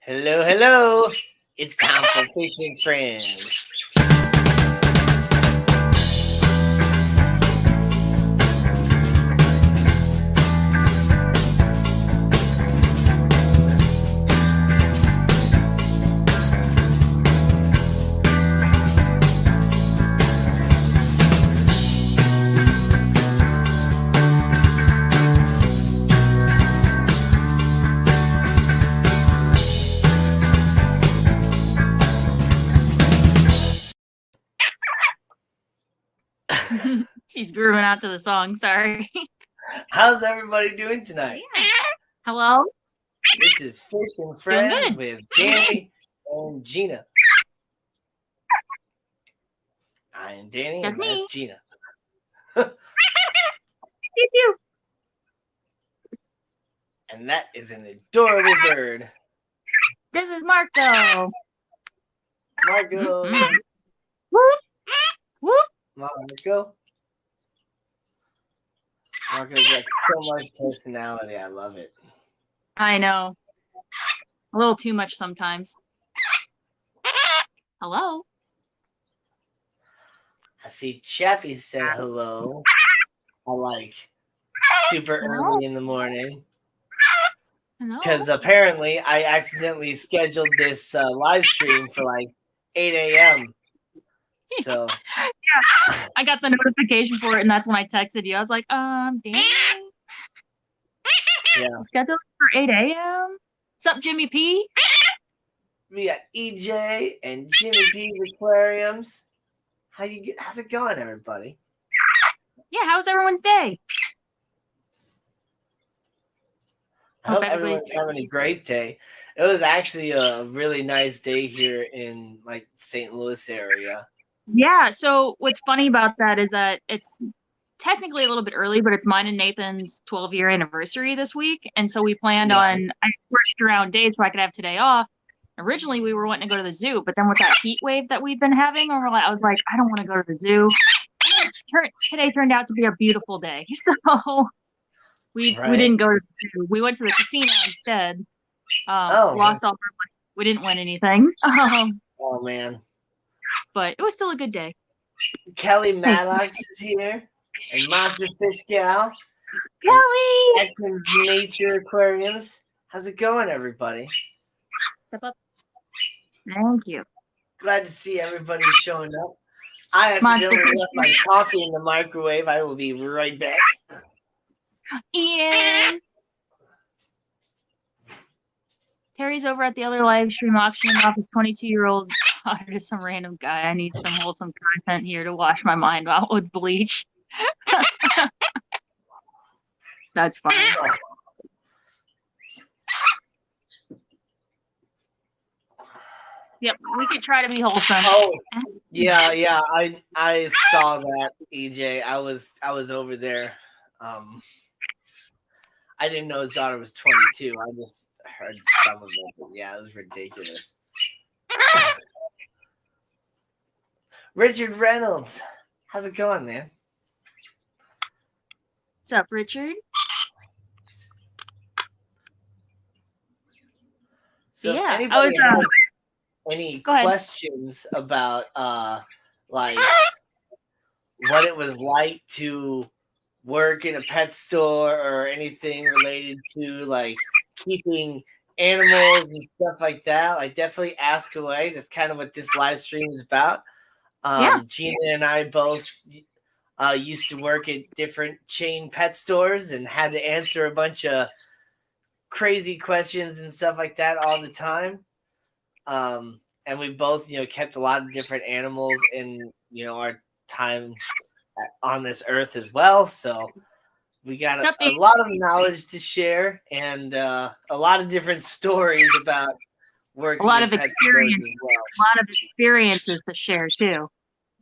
Hello, hello. It's time for Fishing Friends. She's grooving out to the song. Sorry. How's everybody doing tonight? Hello. This is Fishing Friends with Danny and Gina. I am Danny That's and me. that's Gina. You. And that is an adorable bird. This is Marco. Marco. Mm-hmm. Whoop. Whoop. Marco. Marco's got so much personality. I love it. I know. A little too much sometimes. Hello. I see Chappie said hello. I like super early in the morning. Because apparently I accidentally scheduled this live stream for like 8 a.m. So yeah, I got the notification for it, and that's when I texted you. I was like, Danny. Yeah. Scheduled for 8 a.m. What's up, Jimmy P? We got EJ and Jimmy P's Aquariums. How's it going, everybody? Yeah, how's everyone's day? I hope everyone's having a great day. It was actually a really nice day here in like St. Louis area. Yeah, so what's funny about that is that it's technically a little bit early, but it's mine and Nathan's 12-year anniversary this week. And so we planned on, I worked around days so I could have today off. Originally, we were wanting to go to the zoo, but then with that heat wave that we've been having, I was like, I don't want to go to the zoo. Today turned out to be a beautiful day. So we didn't go to the zoo. We went to the casino instead. Lost all our money. We didn't win anything. Oh, man. But it was still a good day. Kelly Maddox is here. And Monster Fish Gal. Kelly! Atkins Nature Aquariums. How's it going, everybody? Step up. Thank you. Glad to see everybody showing up. I accidentally left my coffee in the microwave. I will be right back. Ian! Terry's over at the other live stream auctioning off his 22-year-old daughter to some random guy. I need some wholesome content here to wash my mind out with bleach. That's funny. Yep, we could try to be wholesome. Oh, yeah. I saw that, EJ. I was over there. I didn't know his daughter was 22. I just heard some of it. But yeah, it was ridiculous. Richard Reynolds, how's it going, man? What's up, Richard? So if anybody has any questions about like what it was like to work in a pet store or anything related to like keeping animals and stuff like that, like definitely ask away. That's kind of what this live stream is about. Gina and I both used to work at different chain pet stores and had to answer a bunch of crazy questions and stuff like that all the time. And we both, kept a lot of different animals in, our time on this earth as well. So we got a lot of knowledge to share and a lot of different stories about working. A lot of experience, a lot of experiences to share too.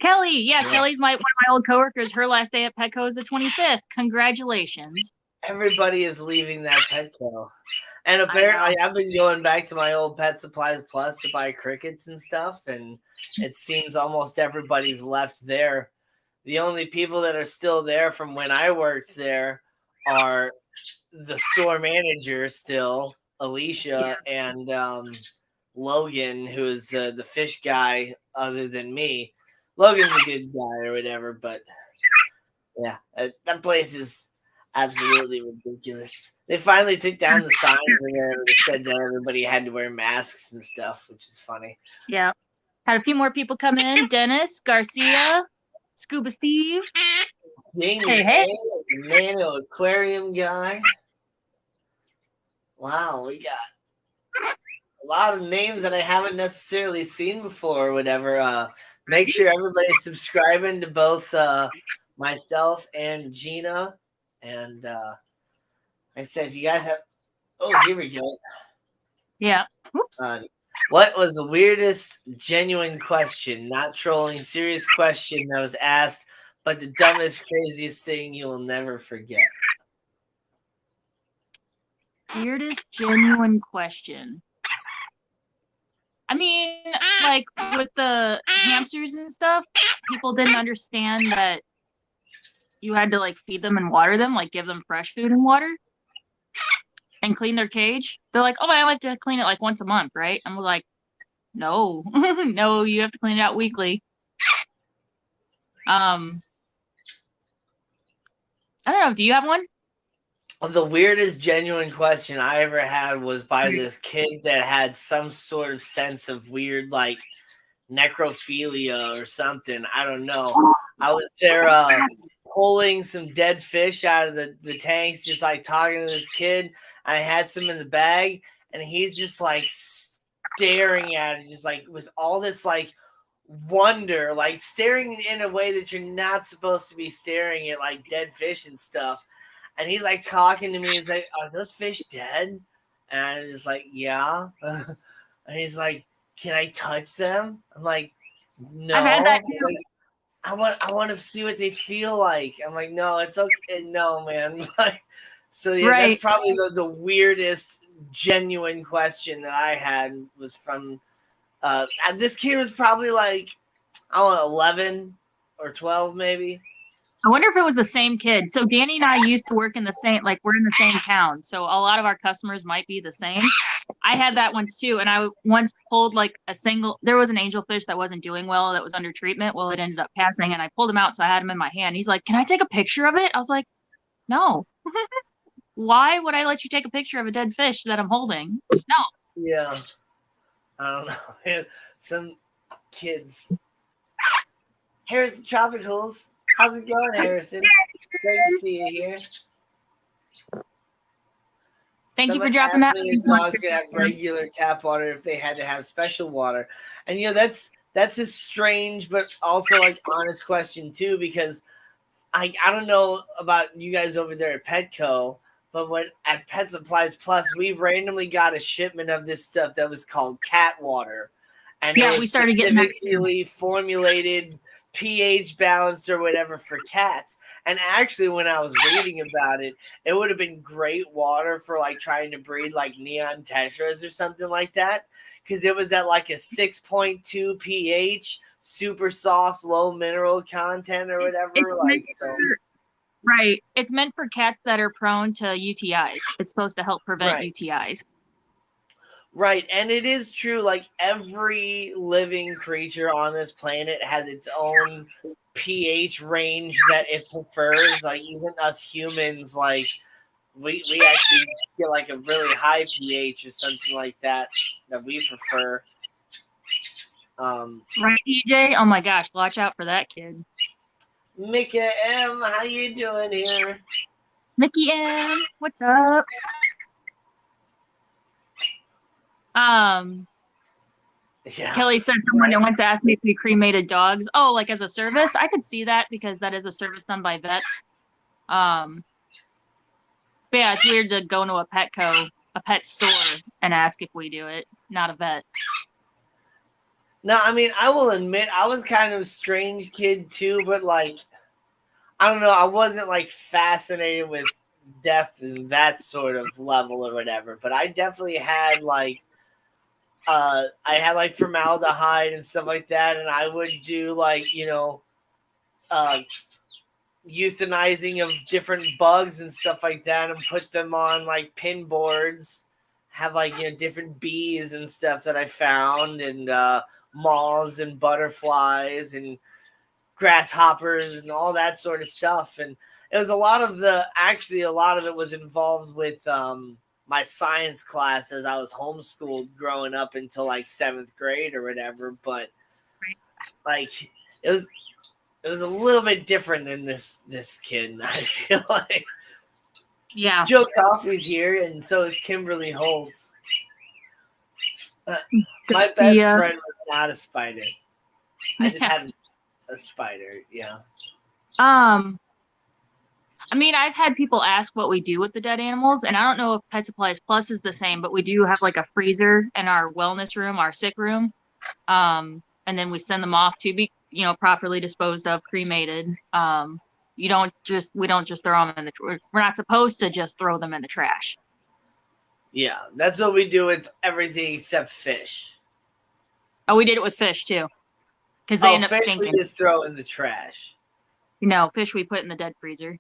Kelly, Kelly's one of my old coworkers. Her last day at Petco is the 25th. Congratulations. Everybody is leaving that Petco. And apparently I've been going back to my old Pet Supplies Plus to buy crickets and stuff, and it seems almost everybody's left there. The only people that are still there from when I worked there are the store manager still Alicia and Logan, who is the fish guy other than me. Logan's a good guy or whatever, but yeah, that place is absolutely ridiculous. They finally took down the signs and said that everybody had to wear masks and stuff, which is funny. Yeah. Had a few more people come in. Dennis, Garcia, Scuba Steve. Jamie hey. The Nano Aquarium guy. Wow, we got a lot of names that I haven't necessarily seen before or whatever. Make sure everybody's subscribing to both myself and Gina. And I said, if you guys have... Oh, here we go. Yeah. Oops. What was the weirdest genuine question, not trolling, serious question that was asked, but the dumbest, craziest thing you will never forget? Weirdest genuine question. I mean, like with the hamsters and stuff, people didn't understand that you had to like feed them and water them, like give them fresh food and water and clean their cage. They're like, oh, I like to clean it like once a month, right? And we're like, no, no, you have to clean it out weekly. I don't know. Do you have one? The weirdest genuine question I ever had was by this kid that had some sort of sense of weird, like, necrophilia or something. I don't know. I was there pulling some dead fish out of the tanks, just like talking to this kid. I had some in the bag, and he's just like staring at it, just like with all this like wonder, like staring in a way that you're not supposed to be staring at, like dead fish and stuff. And he's like talking to me. He's like, "Are those fish dead?" And I'm just like, "Yeah." And he's like, "Can I touch them?" I'm like, "No." I've had that too. Like, I want to see what they feel like. I'm like, "No, it's okay. No, man." Like, so yeah, right. That's probably the weirdest genuine question that I had was from. And this kid was probably like, I don't know, 11 or 12 maybe. I wonder if it was the same kid. So Danny and I used to work in the same, like we're in the same town. So a lot of our customers might be the same. I had that once too. And I once pulled like there was an angelfish that wasn't doing well, that was under treatment. Well, it ended up passing and I pulled him out. So I had him in my hand. He's like, "Can I take a picture of it?" I was like, "No." Why would I let you take a picture of a dead fish that I'm holding? No. Yeah. I don't know. Man. Some kids. Harrison Tropicals. How's it going, Harrison? Great to see you here. Thank you for dropping that. Your dogs could have regular tap water if they had to have special water. And that's a strange but also like honest question too, because I don't know about you guys over there at Petco, but at Pet Supplies Plus, we randomly got a shipment of this stuff that was called cat water. And yeah, we started getting specifically formulated, pH balanced or whatever for cats. And actually, when I was reading about it, it would have been great water for like trying to breed like neon tetras or something like that, because it was at like a 6.2 pH, super soft, low mineral content or whatever. Right. It's meant for cats that are prone to UTIs. It's supposed to help prevent UTIs. Right. And it is true. Like every living creature on this planet has its own pH range that it prefers. Like even us humans, like we actually get like a really high pH or something like that we prefer. Right, EJ? Oh my gosh, watch out for that kid. Mika M, how you doing here? Mickey M, what's up? Yeah. Kelly said someone that once asked me if we cremated dogs. Oh, like as a service? I could see that because that is a service done by vets. But yeah, it's weird to go into a pet store and ask if we do it, not a vet. No, I mean, I will admit I was kind of a strange kid too, but like, I don't know, I wasn't like fascinated with death and that sort of level or whatever, but I definitely had like, I had like formaldehyde and stuff like that, and I would do like, euthanizing of different bugs and stuff like that and put them on like pin boards, have like different bees and stuff that I found, and moths and butterflies and grasshoppers and all that sort of stuff. And it was a lot of it was involved with my science class, as I was homeschooled growing up until like 7th grade or whatever. But like it was a little bit different than this kid. I feel like. Yeah. Joe Coffey's here, and so is Kimberly Holtz. My best friend was not a spider. I just had a spider. Yeah. I mean, I've had people ask what we do with the dead animals, and I don't know if Pet Supplies Plus is the same, but we do have like a freezer in our wellness room, our sick room. And then we send them off to be, properly disposed of, cremated. We don't just throw them in the trash. We're not supposed to just throw them in the trash. Yeah, that's what we do with everything except fish. Oh, we did it with fish too, because they end up fish stinking. We just throw in the trash. Fish we put in the dead freezer.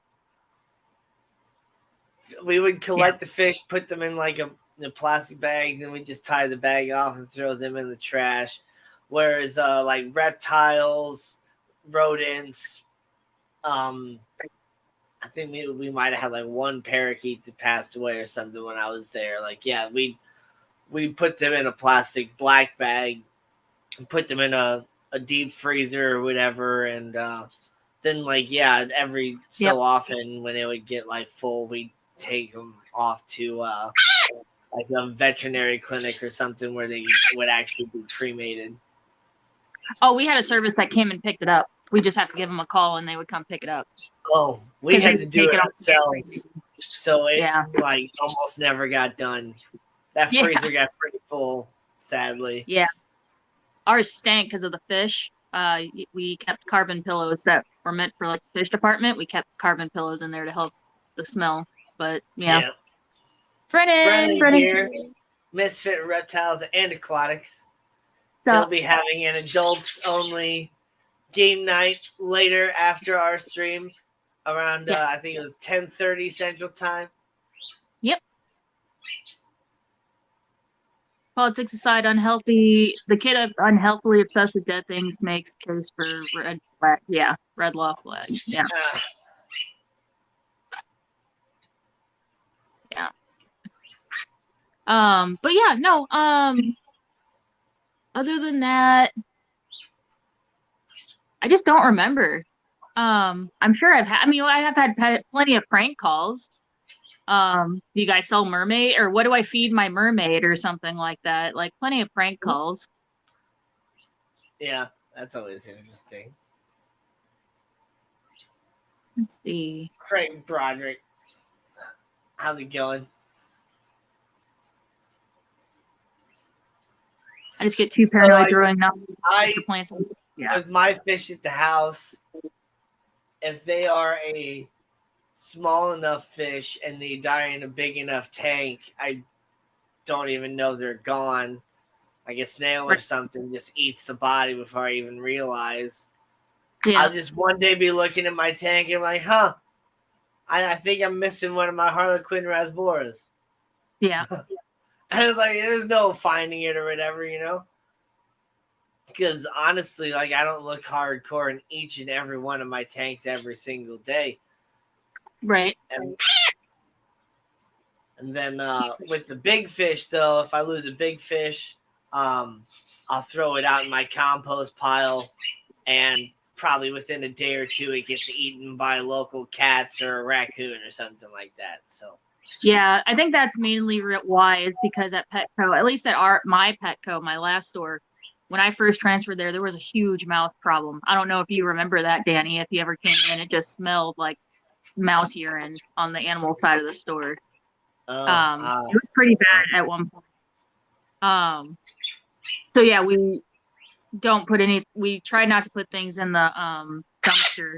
We would collect the fish, put them in like a plastic bag, then we just tie the bag off and throw them in the trash. Whereas like reptiles, rodents, I think we might have had like one parakeet that passed away or something when I was there. Like, yeah, we put them in a plastic black bag and put them in a deep freezer or whatever. And then like, yeah, every so often when it would get like full, we'd take them off to like a veterinary clinic or something where they would actually be cremated. Oh, we had a service that came and picked it up. We just have to give them a call and they would come pick it up. Oh, we had to do it ourselves. So it like almost never got done. That freezer got pretty full, sadly. Yeah. Ours stank because of the fish. We kept carbon pillows that were meant for like the fish department. We kept carbon pillows in there to help the smell. But yeah. Brennan's here. Misfit Reptiles and Aquatics. They'll be having an adults only game night later after our stream around I think it was 10:30 Central Time. Yep. Politics aside, the kid unhealthily obsessed with dead things makes case for red flag. Yeah, red law flag. Yeah. Yeah. But yeah, no. Other than that, I just don't remember. I'm sure I have had plenty of prank calls. Do you guys sell mermaid, or what do I feed my mermaid or something like that? Like plenty of prank calls. Yeah, that's always interesting. Let's see. Craig Broderick. How's it going? I just get too paranoid throwing up plants. With my fish at the house, if they are a small enough fish and they die in a big enough tank, I don't even know they're gone. Like a snail or something just eats the body before I even realize. Yeah. I'll just one day be looking at my tank and I'm like, I think I'm missing one of my Harlequin rasboras. Yeah. And it's like, there's no finding it or whatever, Because honestly, like, I don't look hardcore in each and every one of my tanks every single day. Right. And then with the big fish, though, if I lose a big fish, I'll throw it out in my compost pile. And probably within a day or two, it gets eaten by local cats or a raccoon or something like that. So. Yeah, I think that's mainly why is because at Petco, at least at my Petco, my last store, when I first transferred there was a huge mouse problem. I don't know if you remember that, Danny. If you ever came in, it just smelled like mouse urine on the animal side of the store. It was pretty bad at one point. So yeah, we try not to put things in the dumpster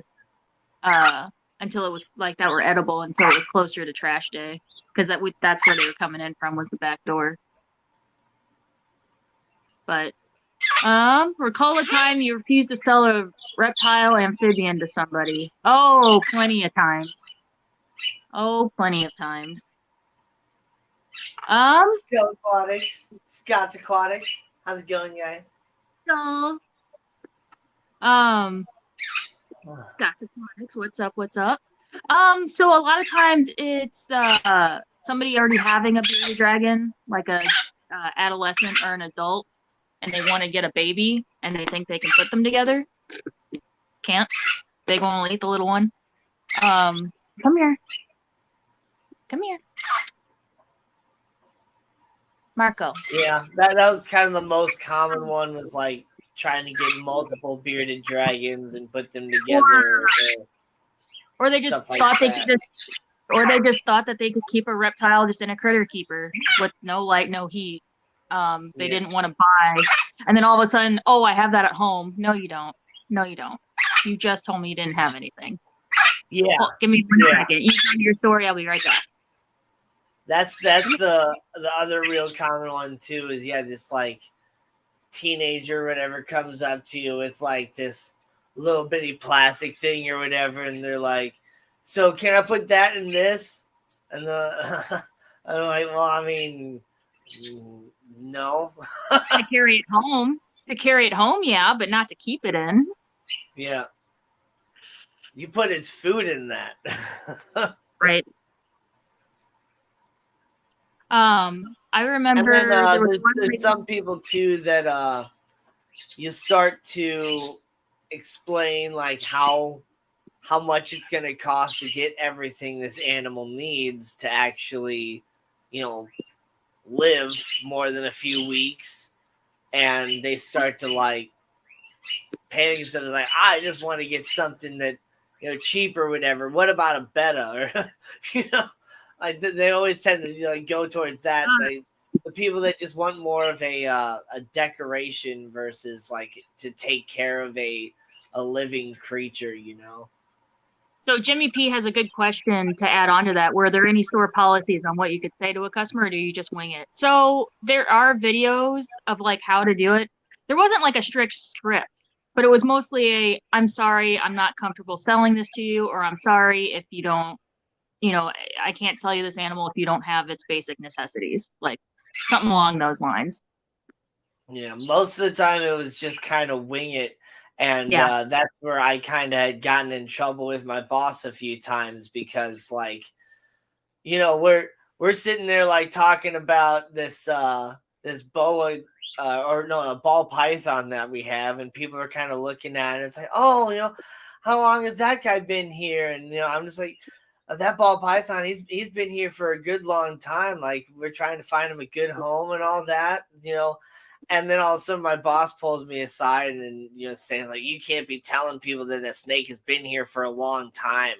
until it was like that were edible until it was closer to trash day, because that's where they were coming in from, was the back door. But recall a time you refused to sell a reptile amphibian to somebody. Oh, plenty of times. Scott Aquatics. Scott's Aquatics. How's it going, guys? So, Scott's Aquatics. What's up? What's up? So a lot of times it's somebody already having a bearded dragon, like a adolescent or an adult, and they want to get a baby, and they think they can put them together. Can't. Big one will eat the little one. Come here. Come here. Marco. Yeah, that was kind of the most common one, was like trying to get multiple bearded dragons and put them together. Or they just thought they could thought that they could keep a reptile just in a critter keeper with no light, no heat. They didn't want to buy. And then all of a sudden, oh, I have that at home. No, you don't. No, you don't. You just told me you didn't have anything. Yeah. Well, give me 1 second. You tell me your story. I'll be right back. That's the other real common one too, is this like teenager or whatever comes up to you with like this little bitty plastic thing or whatever, and they're like, so can I put that in this? And I'm like, well, I mean, no. To carry it home. To carry it home, yeah, but not to keep it in. Yeah. You put its food in that. Right. I remember and then, there's some people too that you start to explain like how much it's going to cost to get everything this animal needs to actually, live more than a few weeks, and they start to like panic instead of like, I just want to get something that cheap or whatever. What about a betta? Or like they always tend to go towards that. The people that just want more of a decoration versus like to take care of a living creature, So Jimmy P has a good question to add on to that. Were there any store policies on what you could say to a customer, or do you just wing it? So there are videos of like how to do it. There wasn't like a strict script, but it was mostly I'm sorry, I'm not comfortable selling this to you, or I'm sorry if you don't, I can't sell you this animal if you don't have its basic necessities, like something along those lines. Yeah, most of the time it was just kind of wing it. And that's where I kind of had gotten in trouble with my boss a few times, because like, we're sitting there like talking about this boa a ball python that we have, and people are kind of looking at it. It's like, oh, how long has that guy been here? And I'm just like, that ball python, he's been here for a good long time. Like, we're trying to find him a good home and all that, And then all of a sudden my boss pulls me aside and, saying like, you can't be telling people that a snake has been here for a long time.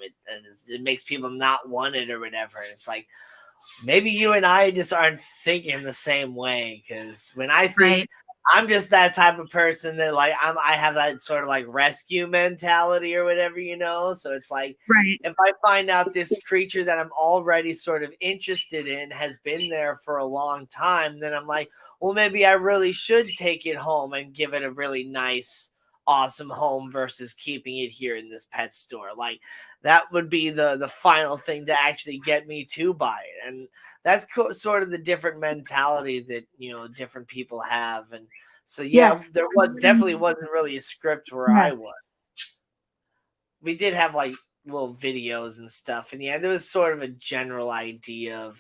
It makes people not want it or whatever. And it's like, maybe you and I just aren't thinking the same way. Because when I think, I'm just that type of person that like, I have that sort of like rescue mentality or whatever, So it's like, if I find out this creature that I'm already sort of interested in has been there for a long time, then I'm like, well, maybe I really should take it home and give it a really nice, awesome home versus keeping it here in this pet store. Like, that would be the final thing to actually get me to buy it. And that's sort of the different mentality that, different people have. And so, there definitely wasn't really a script where I was. We did have like little videos and stuff. And there was sort of a general idea of,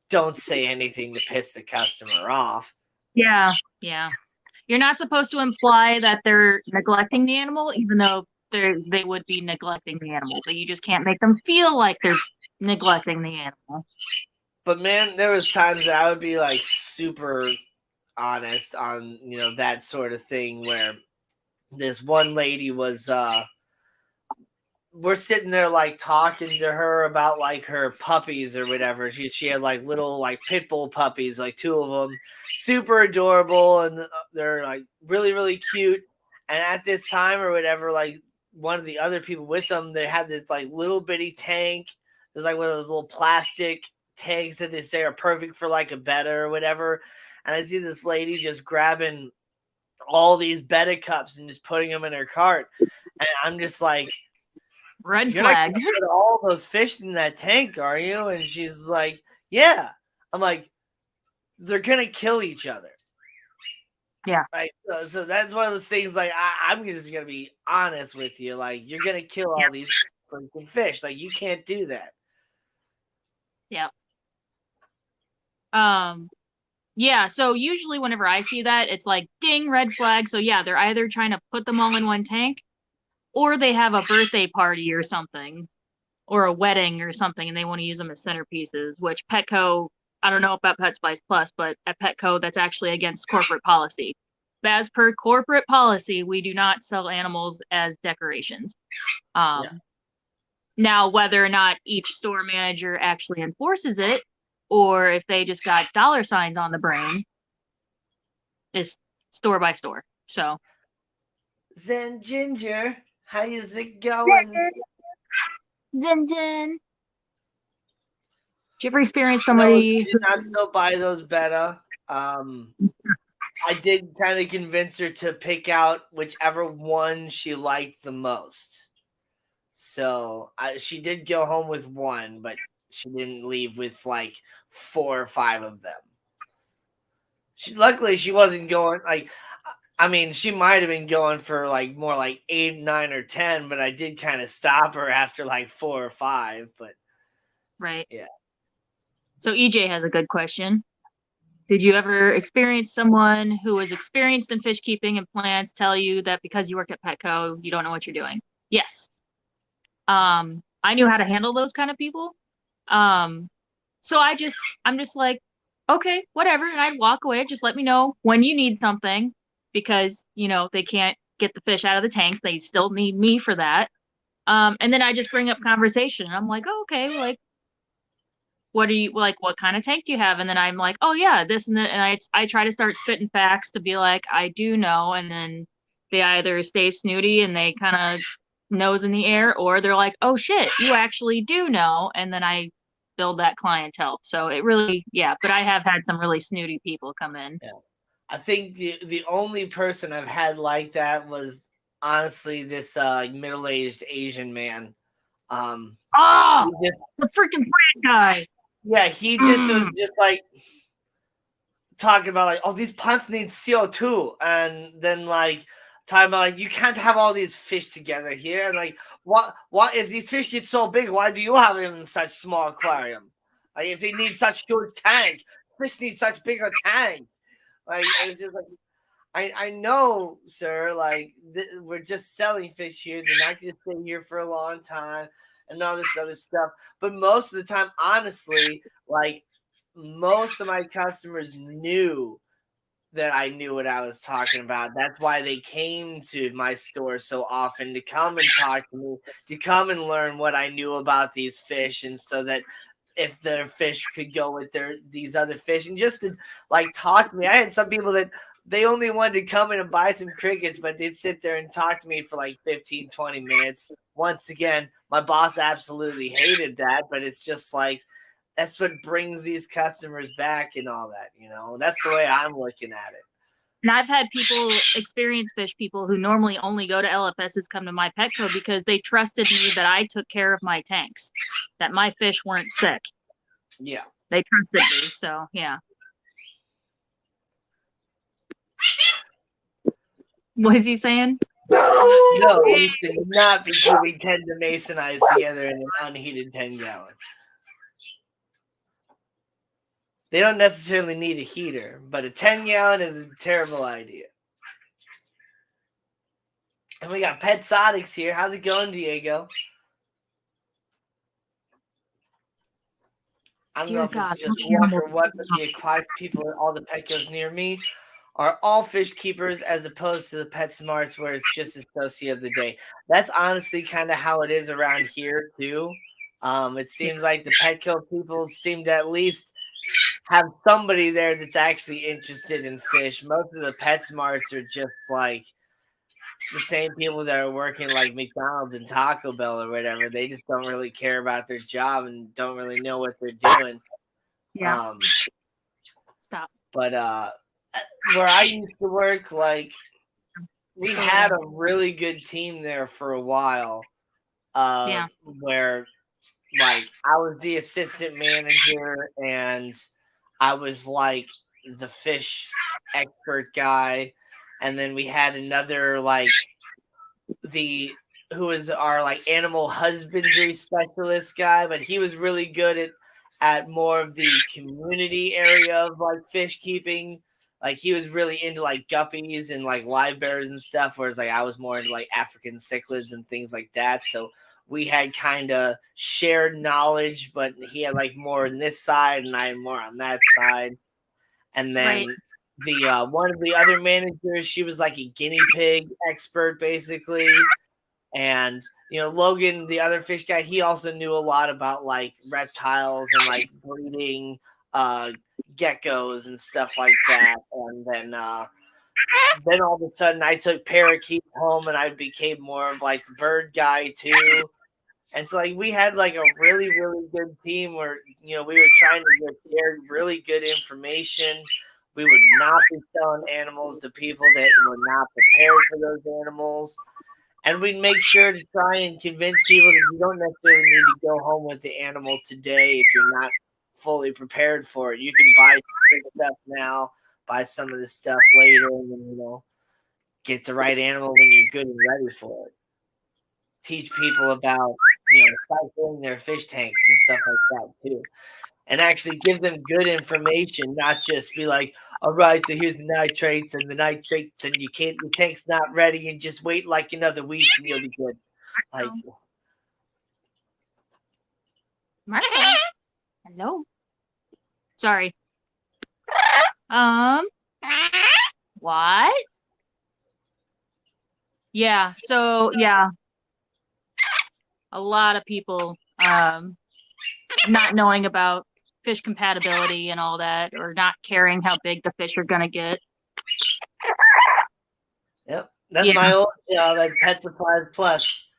don't say anything to piss the customer off. Yeah. Yeah. You're not supposed to imply that they're neglecting the animal, even though they would be neglecting the animal, but you just can't make them feel like they're neglecting the animal. But man, there was times that I would be like super honest on, that sort of thing, where this one lady was, we're sitting there like talking to her about like her puppies or whatever. She had like little like pit bull puppies, like 2 of them, super adorable, and they're like really, really cute. And at this time or whatever, like one of the other people with them, they had this like little bitty tank. There's like one of those little plastic tanks that they say are perfect for like a betta or whatever. And I see this lady just grabbing all these betta cups and just putting them in her cart. And I'm just like, red flag. You're not gonna put all those fish in that tank, are you? And she's like, yeah. I'm like, they're gonna kill each other. Yeah. Like, so that's one of those things. Like, I'm just gonna be honest with you. Like, you're gonna kill all these freaking fish. Like, you can't do that. Yeah. Yeah, so usually whenever I see that, it's like ding, red flag. So yeah, they're either trying to put them all in one tank or they have a birthday party or something or a wedding or something and they want to use them as centerpieces, which Petco, I don't know about Pet Spice Plus, but at Petco that's actually against corporate policy. As per corporate policy, we do not sell animals as decorations. Yeah. Now, whether or not each store manager actually enforces it, or if they just got dollar signs on the brain, is store by store. So, Zen Ginger, how is it going? Zen Zen. Did you ever experience No, somebody? she did not still buy those betta. I did kind of convince her to pick out whichever one she liked the most. So she did go home with one, but she didn't leave with like 4 or 5 of them. Luckily, she wasn't going like. I mean, she might have been going for like more like 8, 9, or 10, but I did kind of stop her after like 4 or 5. But Right. yeah. So EJ has a good question. Did you ever experience someone who was experienced in fish keeping and plants tell you that because you work at Petco, you don't know what you're doing? Yes. I knew how to handle those kind of people. So I'm just like, okay, whatever. And I'd walk away. Just let me know when you need something because, they can't get the fish out of the tanks. They still need me for that. And then I just bring up conversation. I'm like, oh, okay, like, what are you like? What kind of tank do you have? And then I'm like, oh yeah, this and that. And I try to start spitting facts to be like, I do know. And then they either stay snooty and they kind of nose in the air, or they're like, oh shit, you actually do know. And then I build that clientele. So it really, yeah. But I have had some really snooty people come in. Yeah. I think the only person I've had like that was honestly this middle-aged Asian man. Oh, He just, the freaking plant guy. yeah, he just was just like talking about like, oh, these plants need CO2, and then like talking about like you can't have all these fish together here, and like what if these fish get so big, why do you have them in such small aquarium? Like if they need such huge tank, fish need such bigger tank. Like it's just like I know, sir. Like we're just selling fish here. They're not going to stay here for a long time, and all this other stuff. But most of the time, honestly, like most of my customers knew that I knew what I was talking about. That's why they came to my store so often to come and talk to me, to come and learn what I knew about these fish, and so that if their fish could go with these other fish, and just to like talk to me. I had some people that they only wanted to come in and buy some crickets, but they'd sit there and talk to me for like 15, 20 minutes. Once again, my boss absolutely hated that, but it's just like that's what brings these customers back and all that, That's the way I'm looking at it. And I've had people, experienced fish people who normally only go to LFSs come to my Petco because they trusted me that I took care of my tanks, that my fish weren't sick. Yeah. They trusted me, so yeah. What is he saying? No, you should not be doing 10 to Masonize together in an unheated 10-gallon. They don't necessarily need a heater, but a 10-gallon is a terrible idea. And we got Pet Sonics here. How's it going, Diego? I don't know if it's just luck or what, but the aquatics people at all the Petcos near me are all fish keepers as opposed to the PetSmarts where it's just associate of the day. That's honestly kind of how it is around here too. It seems like the Petco people seem to at least have somebody there that's actually interested in fish. Most of the PetSmarts are just like the same people that are working like McDonald's and Taco Bell or whatever. They just don't really care about their job and don't really know what they're doing. Yeah. Stop. But where I used to work, like we had a really good team there for a while. Where like I was the assistant manager and I was like the fish expert guy, and then we had another like who was our like animal husbandry specialist guy, but he was really good at more of the community area of like fish keeping. Like he was really into like guppies and like live bears and stuff, whereas like I was more into like African cichlids and things like that. So we had kind of shared knowledge, but he had like more on this side and I had more on that side. And then the one of the other managers, she was like a guinea pig expert basically. And Logan, the other fish guy, he also knew a lot about like reptiles and like breeding geckos and stuff like that. And then all of a sudden I took parakeets home and I became more of like the bird guy too. And so like we had like a really, really good team where we were trying to share really good information. We would not be selling animals to people that were not prepared for those animals. And we'd make sure to try and convince people that you don't necessarily need to go home with the animal today if you're not fully prepared for it. You can buy some stuff now, buy some of this stuff later, and then, get the right animal when you're good and ready for it. Teach people about, cycling their fish tanks and stuff like that too. And actually give them good information, not just be like, all right, so here's the nitrates and your tank's not ready and just wait like another week and you'll be good. Like, Martha, hello. Sorry. What? Yeah. So yeah, a lot of people not knowing about fish compatibility and all that, or not caring how big the fish are gonna get. Yep, that's my old like Pet Supplies Plus.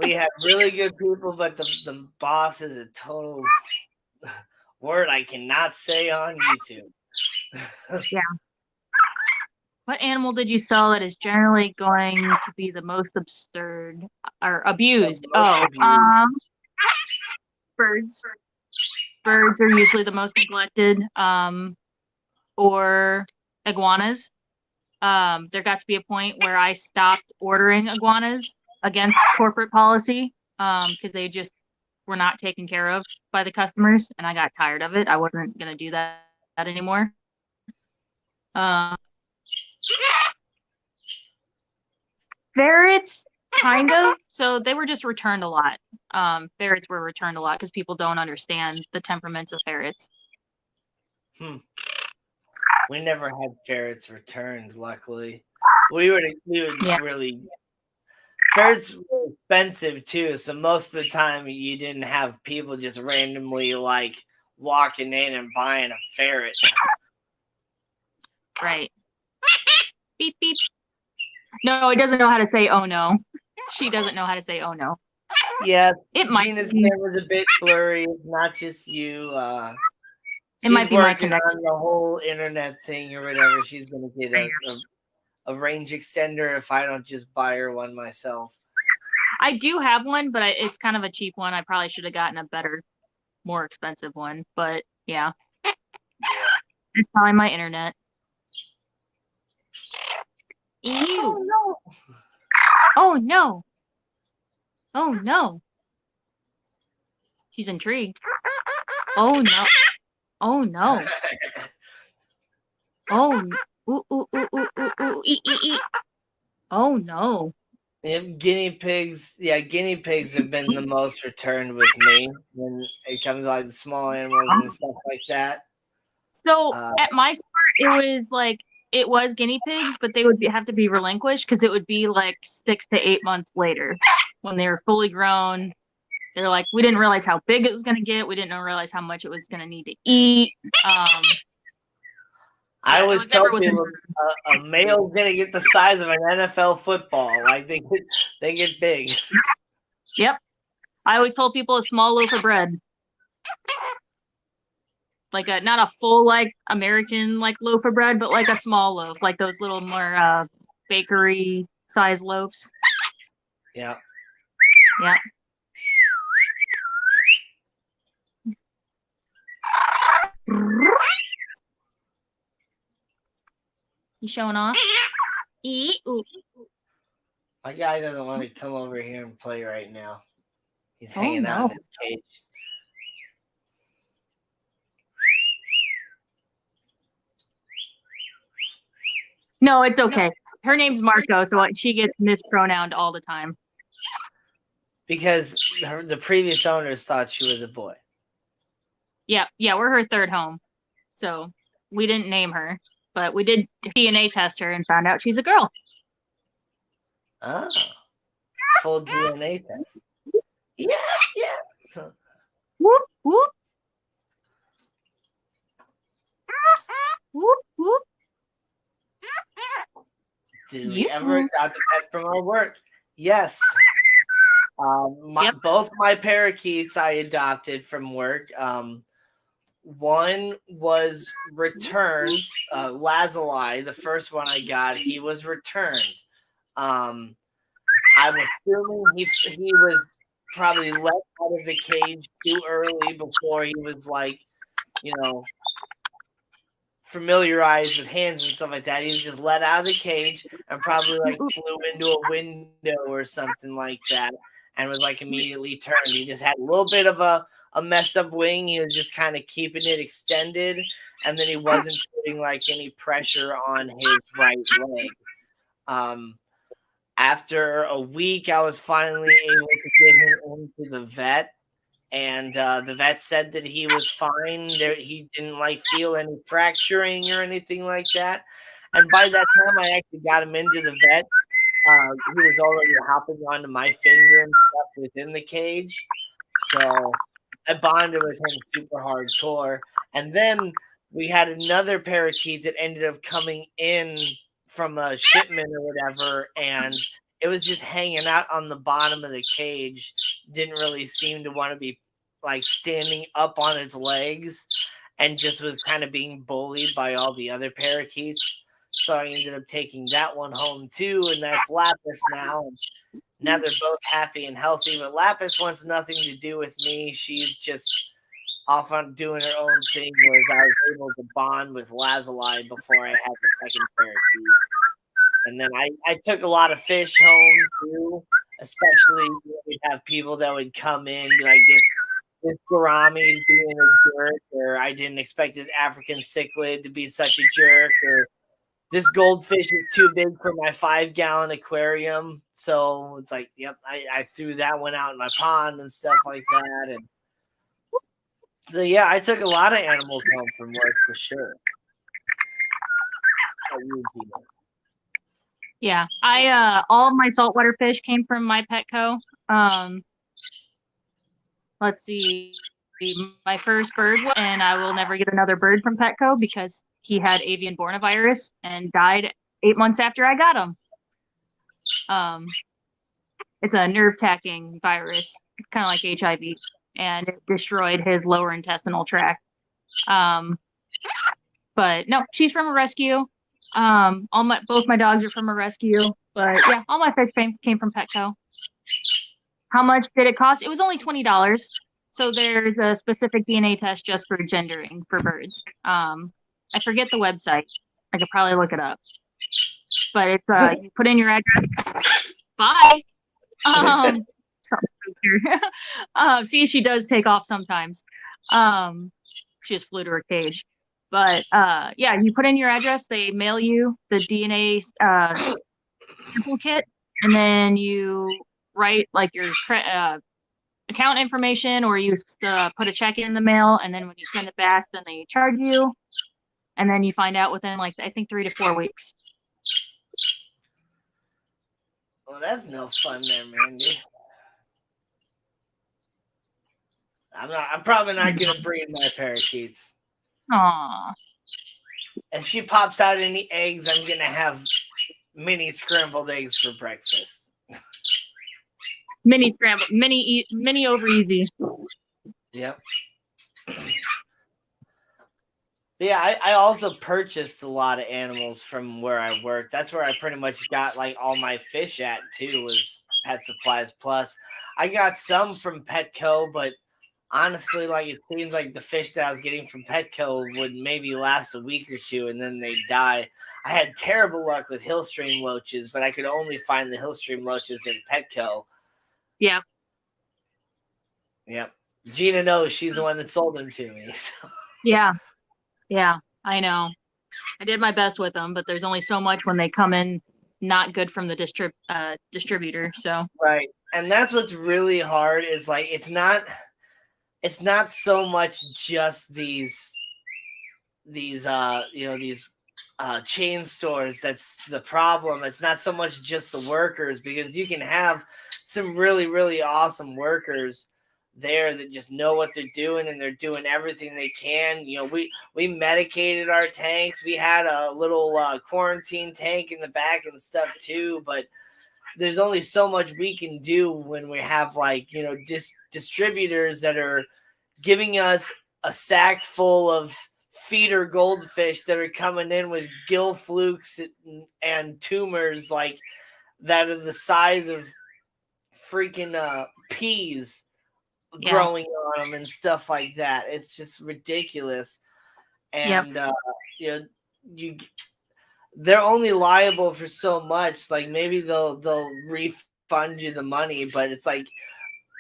We have really good people, but the boss is a total word I cannot say on YouTube. Yeah. What animal did you sell that is generally going to be the most absurd or abused? Birds. Birds are usually the most neglected, or iguanas. There got to be a point where I stopped ordering iguanas against corporate policy because they just were not taken care of by the customers, and I got tired of it. I wasn't going to do that anymore. Ferrets, kind of. So they were just returned a lot. Ferrets were returned a lot because people don't understand the temperaments of ferrets. We never had ferrets returned, luckily. We would really. Ferrets were expensive too, so most of the time you didn't have people just randomly like walking in and buying a ferret. Right. Beep beep. No, it doesn't know how to say oh no. She doesn't know how to say oh no. Yes, Gina's camera's a bit blurry. It's not just you. She's might be working on the whole internet thing or whatever. She's gonna get a range extender if I don't just buy her one myself. I do have one, but it's kind of a cheap one. I probably should have gotten a better, more expensive one. But yeah. It's probably my internet. Ew. Oh no. Oh no. Oh no. She's intrigued. Oh no. Oh no. Oh. Ooh, ooh, ooh, ooh, ooh, ooh. Eat, eat, eat. Oh no. Guinea pigs have been the most returned with me when it comes to like the small animals and stuff like that. So at my store, it was guinea pigs, but they would have to be relinquished because it would be like 6 to 8 months later when they were fully grown. They're like, we didn't realize how big it was going to get. We didn't realize how much it was going to need to eat. I always tell people a male's going to get the size of an NFL football. Like they get big. Yep. I always told people a small loaf of bread. Like not a full like American like loaf of bread, but like a small loaf, like those little more bakery size loaves. Yeah. You showing off? My guy doesn't want to come over here and play right now. He's hanging out in his cage. No, it's okay. Her name's Marco, so she gets mispronounced all the time. Because the previous owners thought she was a boy. Yeah, we're her third home. So we didn't name her, but we did DNA test her and found out she's a girl. Oh. Full DNA test. Yes. Whoop, whoop. Whoop, whoop. Did we ever adopt a pet from our work? Yes. Both my parakeets I adopted from work. One was returned. Lazuli, the first one I got, he was returned. I'm assuming he was probably let out of the cage too early before he was familiarized with hands and stuff like that. He was just let out of the cage and probably flew into a window or something like that and was immediately turned. He just had a little bit of a messed up wing. He was just kind of keeping it extended, and then he wasn't putting any pressure on his right leg. After a week, I was finally able to get him into the vet. And the vet said that he was fine. He didn't feel any fracturing or anything like that. And by that time, I actually got him into the vet. He was already hopping onto my finger and stuff within the cage. So I bonded with him super hardcore. And then we had another parakeet that ended up coming in from a shipment or whatever, and it was just hanging out on the bottom of the cage. Didn't really seem to want to be standing up on its legs, and just was kind of being bullied by all the other parakeets. So I ended up taking that one home too, and that's Lapis now. And now they're both happy and healthy, but Lapis wants nothing to do with me. She's just off on doing her own thing, whereas I was able to bond with Lazuli before I had the second parakeet. And then I took a lot of fish home too, especially we'd have people that would come in and be like, this gourami's being a jerk, or I didn't expect this African cichlid to be such a jerk, or this goldfish is too big for my 5-gallon aquarium. So it's yep, I threw that one out in my pond and stuff like that. And so, yeah, I took a lot of animals home from work for sure. Yeah, all of my saltwater fish came from my Petco. Let's see, my first bird, and I will never get another bird from Petco because he had avian bornavirus and died 8 months after I got him. It's a nerve tacking virus, kind of like HIV, and it destroyed his lower intestinal tract. But no, she's from a rescue. Both my dogs are from a rescue, but yeah, all my fish came from Petco. How much did it cost? It was only $20. So there's a specific DNA test just for gendering for birds. I forget the website. I could probably look it up. But it's you put in your address. Bye. See, she does take off sometimes. She just flew to her cage. But yeah, you put in your address, they mail you the DNA sample kit, and then you write your account information, or you put a check in the mail, and then when you send it back, then they charge you, and then you find out within I think 3 to 4 weeks. Well, that's no fun there, Mandy. I'm probably not gonna breed my parakeets. Aww. If she pops out any eggs, I'm gonna have mini scrambled eggs for breakfast. Mini scrambled, mini over easy. Yep. Yeah, I also purchased a lot of animals from where I work. That's where I pretty much got all my fish at too, was Pet Supplies Plus. I got some from Petco, but honestly, like it seems like the fish that I was getting from Petco would maybe last a week or two and then they die. I had terrible luck with hillstream loaches, but I could only find the hillstream loaches in Petco. Yeah. Yep. Gina knows, she's the one that sold them to me. So. Yeah. Yeah. I know. I did my best with them, but there's only so much when they come in not good from the distributor. So right. And that's what's really hard is like it's not so much just these chain stores that's the problem. It's not so much just the workers, because you can have some really, really awesome workers there that just know what they're doing and they're doing everything they can. We medicated our tanks. We had a little quarantine tank in the back and stuff too, but there's only so much we can do when we have distributors that are giving us a sack full of feeder goldfish that are coming in with gill flukes and tumors like that are the size of freaking peas growing on them and stuff like that. It's just ridiculous. And they're only liable for so much. Like maybe they'll refund you the money, but it's like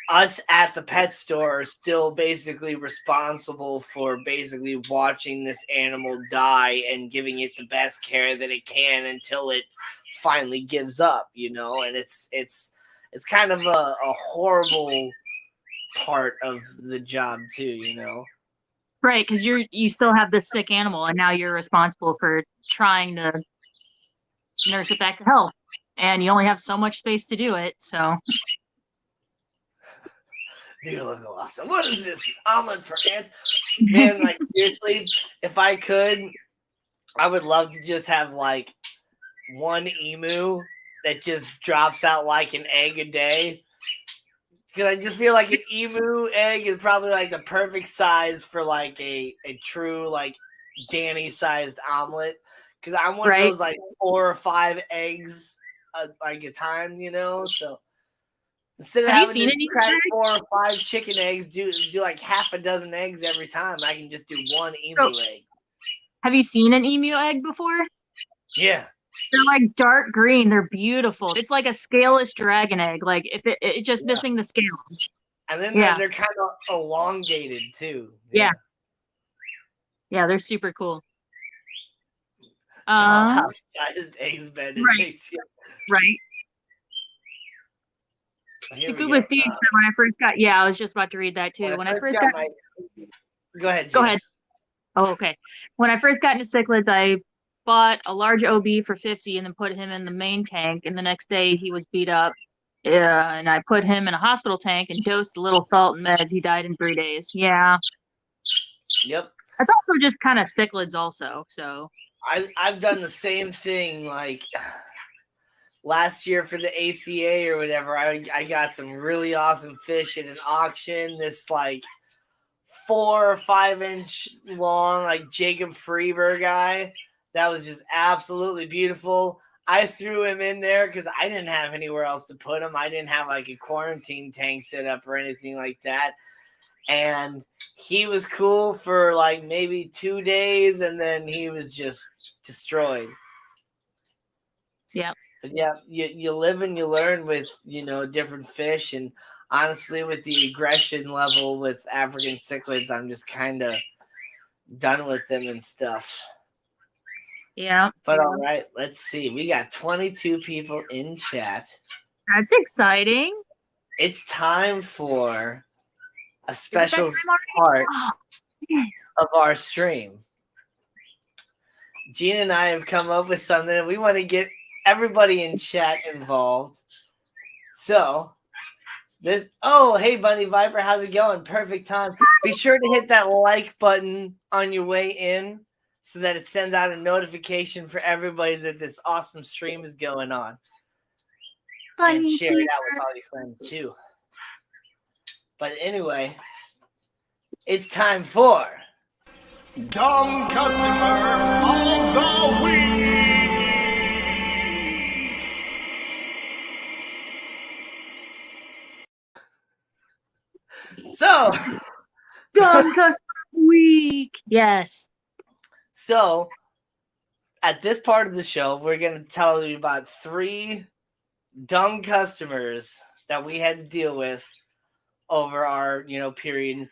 us at the pet store are still basically responsible for basically watching this animal die and giving it the best care that it can until it finally gives up, and it's kind of a horrible part of the job too. Right, because you still have this sick animal and now you're responsible for trying to nurse it back to health, and you only have so much space to do it. So you look awesome. What is this omelet for ants? Man, like seriously, if I could, I would love to just have like one emu that just drops out like an egg a day. Because I just feel like an emu egg is probably like the perfect size for like a true like Danny sized omelet. Because I'm one of those like 4 or 5 eggs like a time, So instead of having to crack 4 or 5 chicken eggs, do like half a dozen eggs every time, I can just do one emu egg. Have you seen an emu egg before? Yeah. They're like dark green. They're beautiful. It's like a scaleless dragon egg. Like if it's just missing the scales. And then they're kind of elongated too. Yeah. Yeah, they're super cool. Dollhouse-sized eggs, Ben. Right. Scuba Steve said when I first got. Yeah, I was just about to read that too. When I first got. Go ahead. Go ahead. Oh, okay. When I first got into cichlids, I bought a large OB for $50 and then put him in the main tank. And the next day he was beat up. And I put him in a hospital tank and dosed a little salt and meds. He died in 3 days. Yeah. Yep. That's also just kind of cichlids also. So I've done the same thing. Like last year for the ACA or whatever, I got some really awesome fish at an auction. This like 4 or 5 inch long, like Jacob Freeber guy. That was just absolutely beautiful. I threw him in there because I didn't have anywhere else to put him. I didn't have like a quarantine tank set up or anything like that. And he was cool for like maybe 2 days, and then he was just destroyed. Yeah. But yeah, you live and you learn with, different fish. And honestly, with the aggression level with African cichlids, I'm just kind of done with them and stuff. Yeah. But all right, let's see. We got 22 people in chat. That's exciting. It's time for a special part of our stream. Gina and I have come up with something that we want to get everybody in chat involved. So hey Bunny Viper, how's it going? Perfect time. Be sure to hit that like button on your way in so that it sends out a notification for everybody that this awesome stream is going on. And share it out with all your friends too. But anyway, it's time for Dumb Customer of the Week. So, Dumb customer week. Yes. So, at this part of the show, we're going to tell you about 3 dumb customers that we had to deal with over our, period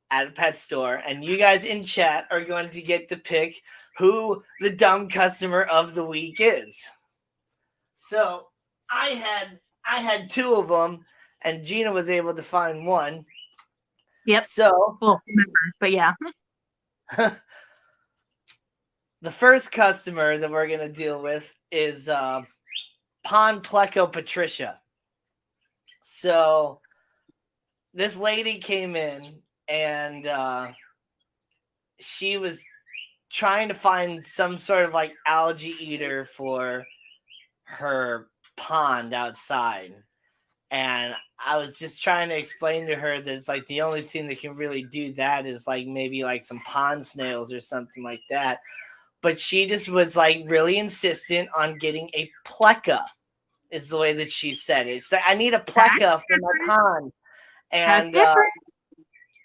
at a pet store. And you guys in chat are going to get to pick who the dumb customer of the week is. So, I had 2 of them, and Gina was able to find one. Yep. So, but yeah. The first customer that we're going to deal with is Pon Pleco Patricia. So this lady came in and she was trying to find some sort of like algae eater for her pond outside. And I was just trying to explain to her that it's like the only thing that can really do that is like maybe like some pond snails or something like that. But she just was like really insistent on getting a pleca, is the way that she said it. She's like, I need a pleca for my pond. And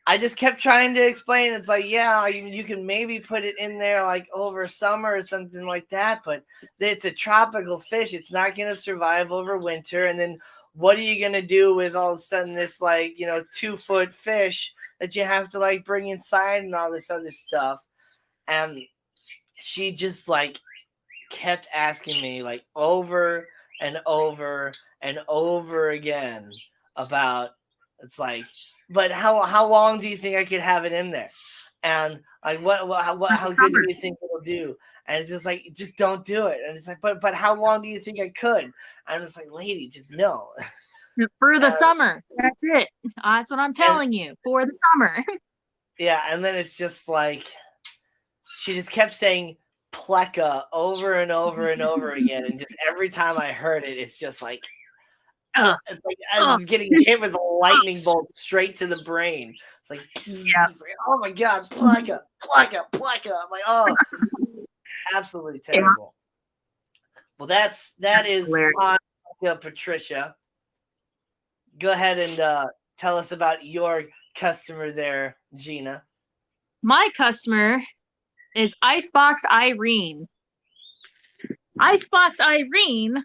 I just kept trying to explain. It's like, yeah, you can maybe put it in there like over summer or something like that. But it's a tropical fish. It's not going to survive over winter. And then what are you going to do with all of a sudden this like, 2-foot fish that you have to like bring inside and all this other stuff? And she just like kept asking me like over and over and over again about, it's like, but how long do you think I could have it in there? And like how good do you think it'll do? And it's just like, just don't do it. And it's like, but how long do you think I could? And it's like, lady, just no. For the summer. That's it. That's what I'm telling you. For the summer. Yeah, and then it's just like she just kept saying pleca over and over and over again, and just every time I heard it, it's just like, it's like I was getting hit with a lightning bolt straight to the brain. It's like, it's like, oh my god, pleca. I'm like, oh, absolutely terrible. Well, that is Patricia. Go ahead and tell us about your customer there, Gina. My customer is Icebox Irene. Icebox Irene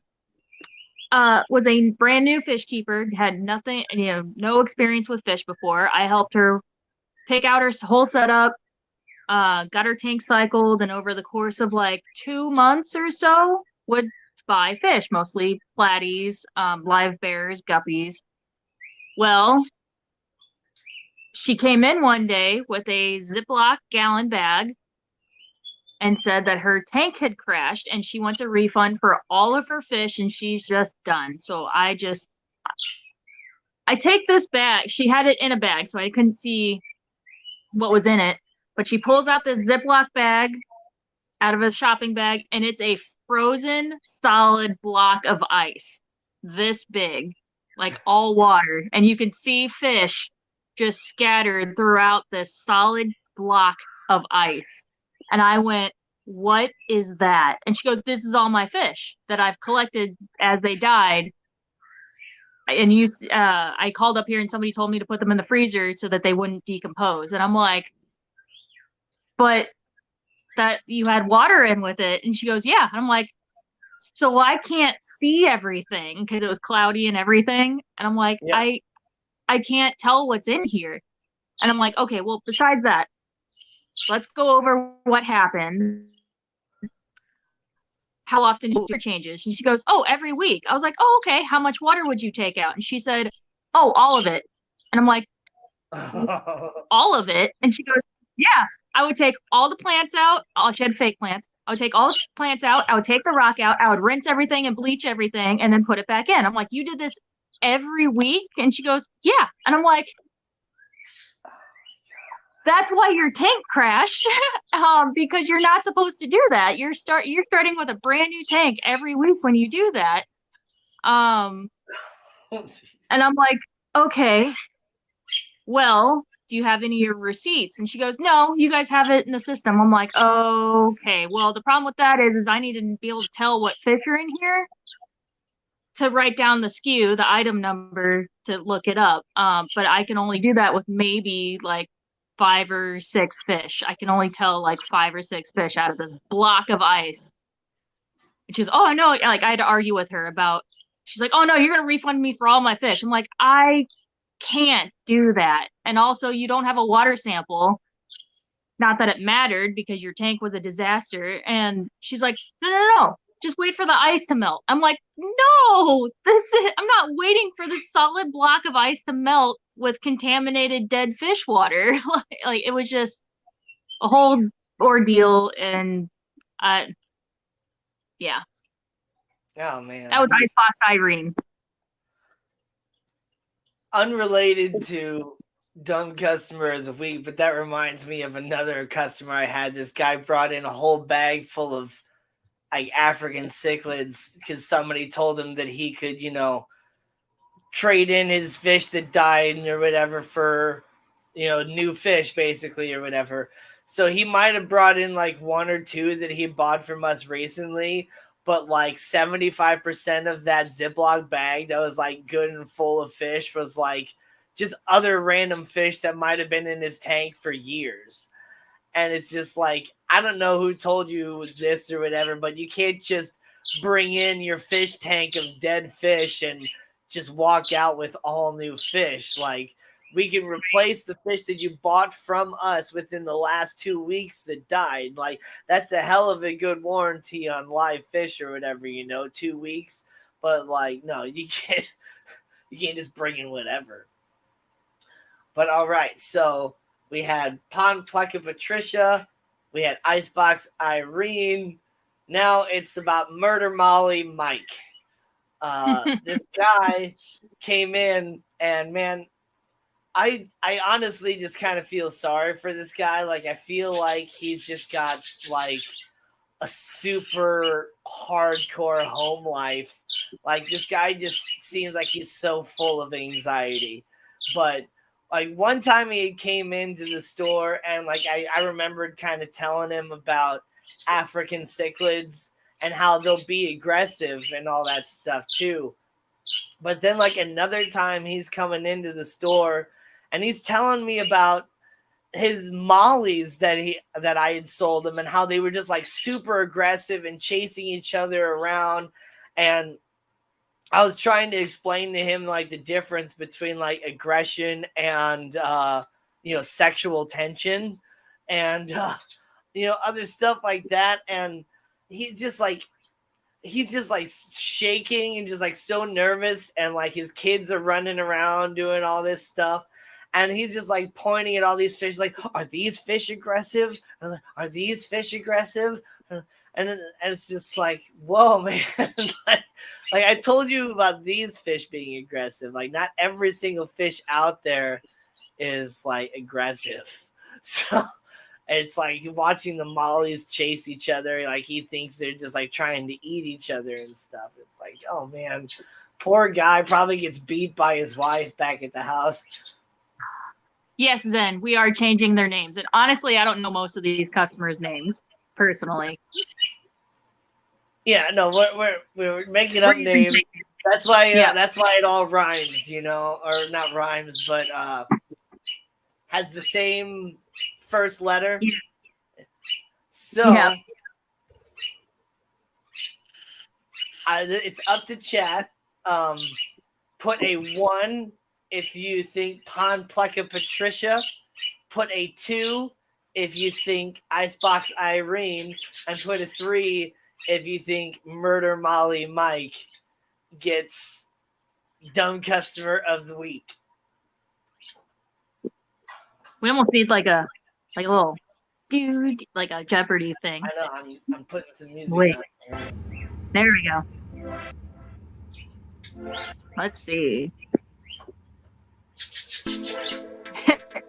was a brand new fish keeper, had nothing, no experience with fish before. I helped her pick out her whole setup, got her tank cycled, and over the course of like 2 months or so, would buy fish, mostly platies, live bears, guppies. Well, she came in one day with a Ziploc gallon bag and said that her tank had crashed and she wants a refund for all of her fish and she's just done. So I take this bag. She had it in a bag, so I couldn't see what was in it. But she pulls out this Ziploc bag out of a shopping bag, and it's a frozen solid block of ice. This big, like all water. And you can see fish just scattered throughout this solid block of ice. And I went, what is that? And she goes, this is all my fish that I've collected as they died. And I called up here and somebody told me to put them in the freezer so that they wouldn't decompose. And I'm like, but that you had water in with it. And she goes, yeah. I'm like, so I can't see everything because it was cloudy and everything. And I'm like, yeah. I can't tell what's in here. And I'm like, okay, well, besides that, let's go over what happened. How often do your changes? And she goes, oh, every week. I was like, oh, okay. How much water would you take out? And she said, oh, all of it. And I'm like, all of it? And she goes, yeah, I would take all the plants out. She had fake plants. I would take all the plants out. I would take the rock out. I would rinse everything and bleach everything and then put it back in. I'm like, you did this every week? And she goes, yeah. And I'm like, that's why your tank crashed, because you're not supposed to do that. You're starting with a brand new tank every week when you do that. And I'm like, okay, well, do you have any of your receipts? And she goes, no, you guys have it in the system. I'm like, okay, well, the problem with that is I need to be able to tell what fish are in here to write down the SKU, the item number, to look it up. But I can only do that with maybe like 5 or 6 fish. I can only tell like 5 or 6 fish out of this block of ice. And she goes, oh, no. Like, I had to argue with her about, she's like, oh, no, you're going to refund me for all my fish. I'm like, I can't do that. And also, you don't have a water sample. Not that it mattered because your tank was a disaster. And she's like, no. Just wait for the ice to melt. I'm like, no, I'm not waiting for this solid block of ice to melt with contaminated dead fish water. Like, it was just a whole ordeal. And yeah. Oh man. That was Icebox Irene. Unrelated to dumb customer of the week, but that reminds me of another customer I had. This guy brought in a whole bag full of like African cichlids because somebody told him that he could, trade in his fish that died or whatever for, new fish basically or whatever. So he might have brought in like 1 or 2 that he bought from us recently, but like 75% of that Ziploc bag that was like good and full of fish was like just other random fish that might have been in his tank for years. And it's just like, I don't know who told you this or whatever, but you can't just bring in your fish tank of dead fish and just walk out with all new fish. Like, we can replace the fish that you bought from us within the last 2 weeks that died. Like, that's a hell of a good warranty on live fish or whatever, 2 weeks. But like, no, you can't just bring in whatever. But all right, so we had Pond Pleca Patricia. We had Icebox Irene. Now it's about Murder Molly Mike. This guy came in, and man, I honestly just kind of feel sorry for this guy. Like, I feel like he's just got like a super hardcore home life. Like, this guy just seems like he's so full of anxiety. But like, one time he came into the store, and like I remembered kind of telling him about African cichlids and how they'll be aggressive and all that stuff too. But then like another time he's coming into the store and he's telling me about his mollies that I had sold him and how they were just like super aggressive and chasing each other around. And I was trying to explain to him like the difference between like aggression and sexual tension and other stuff like that. And he's just like shaking and just like so nervous, and like his kids are running around doing all this stuff, and he's just like pointing at all these fish like, are these fish aggressive? Are these fish aggressive? And it's just like, whoa, man. like I told you about these fish being aggressive. Like, not every single fish out there is like aggressive. So it's like watching the mollies chase each other. Like, he thinks they're just like trying to eat each other and stuff. It's like, oh man, poor guy probably gets beat by his wife back at the house. Yes, Zen, we are changing their names. And honestly, I don't know most of these customers' names personally. Yeah, no, we're making up names. That's why that's why it all rhymes, or not rhymes, but has the same first letter. Yeah. So it's up to chat. Put a 1 if you think Pond Pleca Patricia. Put a 2 if you think Icebox Irene, and put a 3 if you think Murder Molly Mike gets Dumb Customer of the Week. We almost need like a little dude, like a Jeopardy thing. I know, I'm putting some music on here. There we go. Let's see.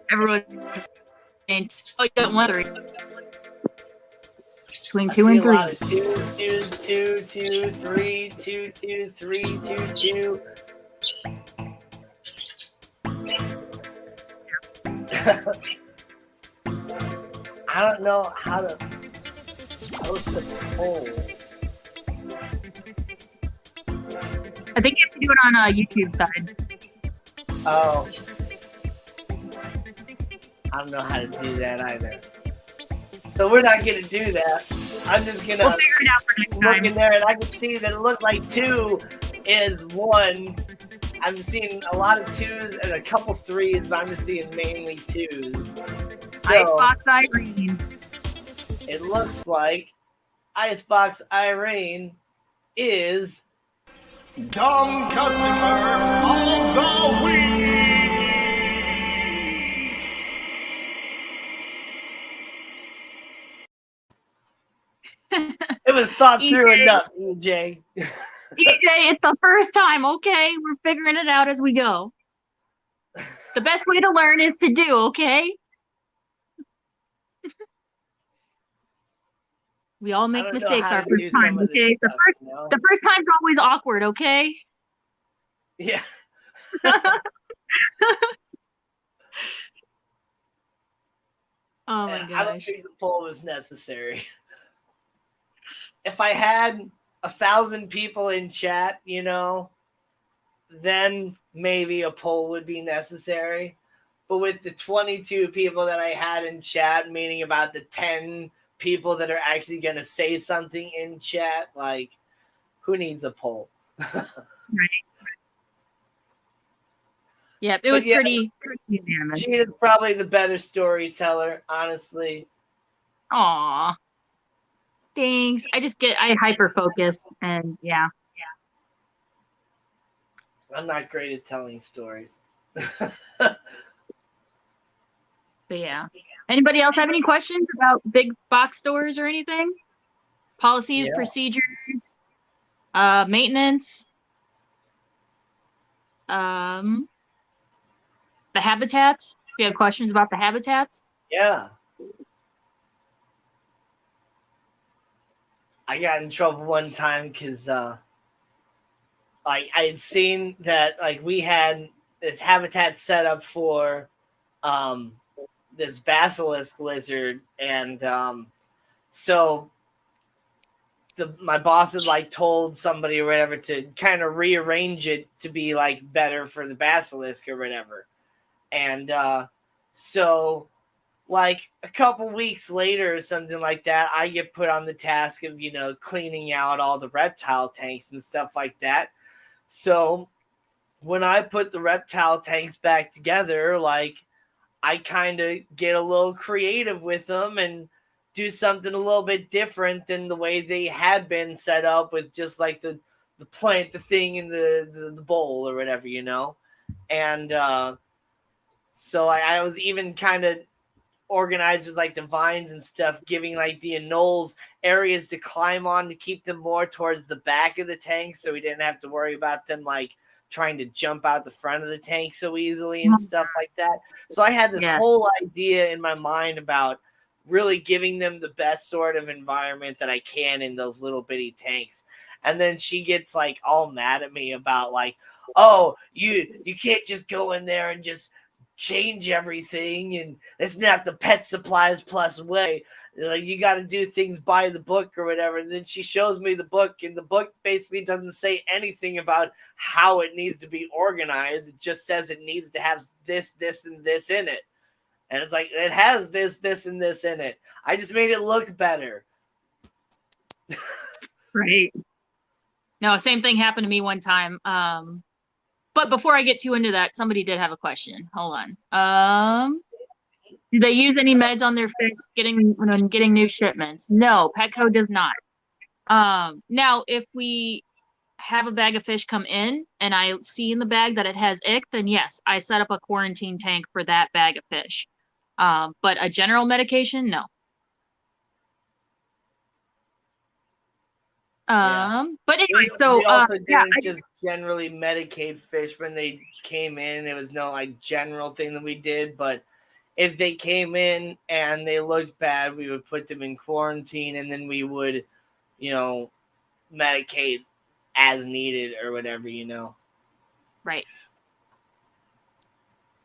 Everyone. Oh, you got 1, 3. Between 2 and 3. A lot of 2, 2, 3, 2, 2, 3, 2, 2. I don't know how to post a poll. I think you have to do it on a YouTube side. Oh. I don't know how to do that either. So we're not going to do that. I'm just going to figure it out for next look time. in there, and I can see that it looks like 2 is 1. I'm seeing a lot of 2s and a couple 3s, but I'm just seeing mainly 2s. So Icebox Irene. it looks like Icebox Irene is Dumb customer of the week. It was thought through enough, EJ. EJ, it's the first time, okay? We're figuring it out as we go. The best way to learn is to do, okay? We all make mistakes our first time, okay? The first time's always awkward, okay? Yeah. Oh my gosh. I don't think the poll was necessary. If I had 1,000 people in chat, then maybe a poll would be necessary. But with the 22 people that I had in chat, meaning about the 10 people that are actually going to say something in chat, like, who needs a poll? Right. Yep, it was pretty unanimous. Gina's probably the better storyteller, honestly. Aw. Thanks. I hyper focus, and yeah. I'm not great at telling stories. But yeah. Anybody else have any questions about big box stores or anything? Policies, procedures, maintenance, the habitats? If you have questions about the habitats? Yeah. I got in trouble one time because I had seen that we had this habitat set up for this basilisk lizard, and so my boss had told somebody or whatever to kind of rearrange it to be better for the basilisk or whatever. And so a couple weeks later or something like that, I get put on the task of, cleaning out all the reptile tanks and stuff like that. So when I put the reptile tanks back together, I kind of get a little creative with them and do something a little bit different than the way they had been set up with just the plant, the thing in the bowl or whatever, And so I was even kind of organized with the vines and stuff, giving the anoles areas to climb on to keep them more towards the back of the tank, so we didn't have to worry about them trying to jump out the front of the tank so easily and stuff like that. So I had this whole idea in my mind about really giving them the best sort of environment that I can in those little bitty tanks. And then she gets all mad at me about oh, you can't just go in there and just change everything, and it's not the Pet Supplies Plus way. You got to do things by the book or whatever. And then she shows me the book, and the book basically doesn't say anything about how it needs to be organized. It just says it needs to have this, this, and this in it. And it's it has this, this, and this in it. I just made it look better. Right. No, same thing happened to me one time. But before I get too into that, somebody did have a question. Hold on. Do they use any meds on their fish when getting new shipments? No, Petco does not. Now, if we have a bag of fish come in and I see in the bag that it has ick, then yes, I set up a quarantine tank for that bag of fish. But a general medication, no. But anyway, so we also didn't just generally medicate fish when they came in. It was no general thing that we did, but if they came in and they looked bad, we would put them in quarantine, and then we would, medicate as needed or whatever, Right.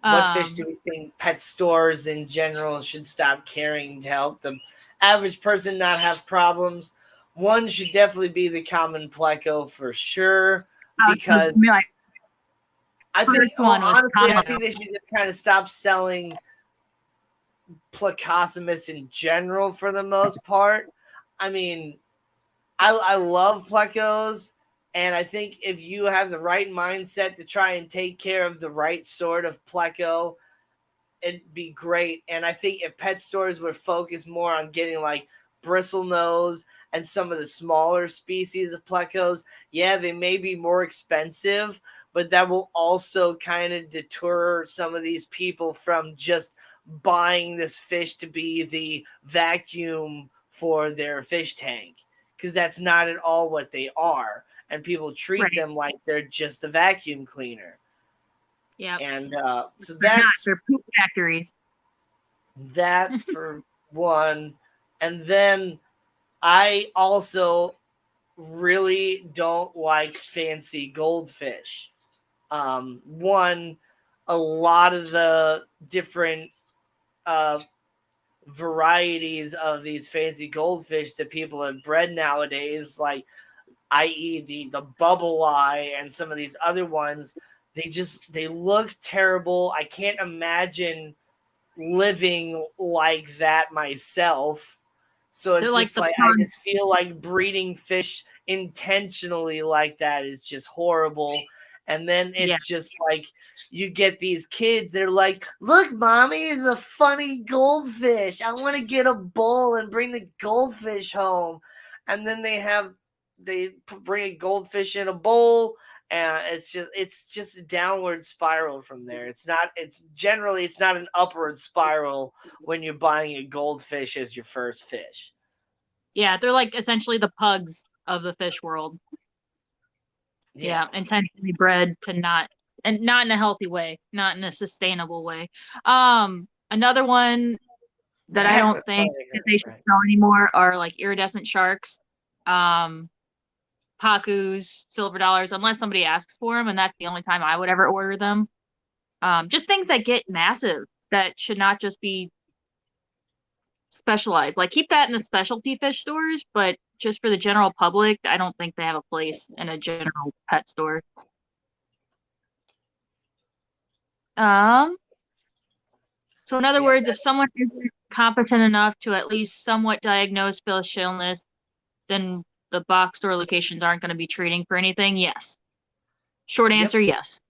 What fish do we think pet stores in general should stop carrying to help the average person not have problems? One should definitely be the common pleco for sure, because I think they should just kind of stop selling Plecostomus in general for the most part. I mean, I love plecos, and I think if you have the right mindset to try and take care of the right sort of pleco, it'd be great. And I think if pet stores would focus more on getting like bristlenose and some of the smaller species of plecos, yeah, they may be more expensive, but that will also kind of deter some of these people from just buying this fish to be the vacuum for their fish tank, because that's not at all what they are. And people treat them like they're just a vacuum cleaner. Yeah. And so that's they're poop factories. That for one. And then I also really don't like fancy goldfish. One, a lot of the different varieties of these fancy goldfish that people have bred nowadays, like i.e. the bubble eye and some of these other ones, they look terrible. I can't imagine living like that myself. So it's just like I just feel like breeding fish intentionally like that is just horrible. And then it's just like you get these kids, they're like, look, mommy, the funny goldfish. I want to get a bowl and bring the goldfish home. And then they bring a goldfish in a bowl, and it's just a downward spiral from there. It's not an upward spiral when you're buying a goldfish as your first fish. Yeah, they're like essentially the pugs of the fish world. Yeah, intentionally bred to not in a healthy way, not in a sustainable way. Another one that I don't think that they should sell anymore are like iridescent sharks, pacus, silver dollars, unless somebody asks for them, and that's the only time I would ever order them. Just things that get massive that should not just be specialized. Like keep that in the specialty fish stores, but just for the general public, I don't think they have a place in a general pet store. So in other words, if someone isn't competent enough to at least somewhat diagnose fish illness, then the box store locations aren't going to be treating for anything. Yes. Short answer, yes.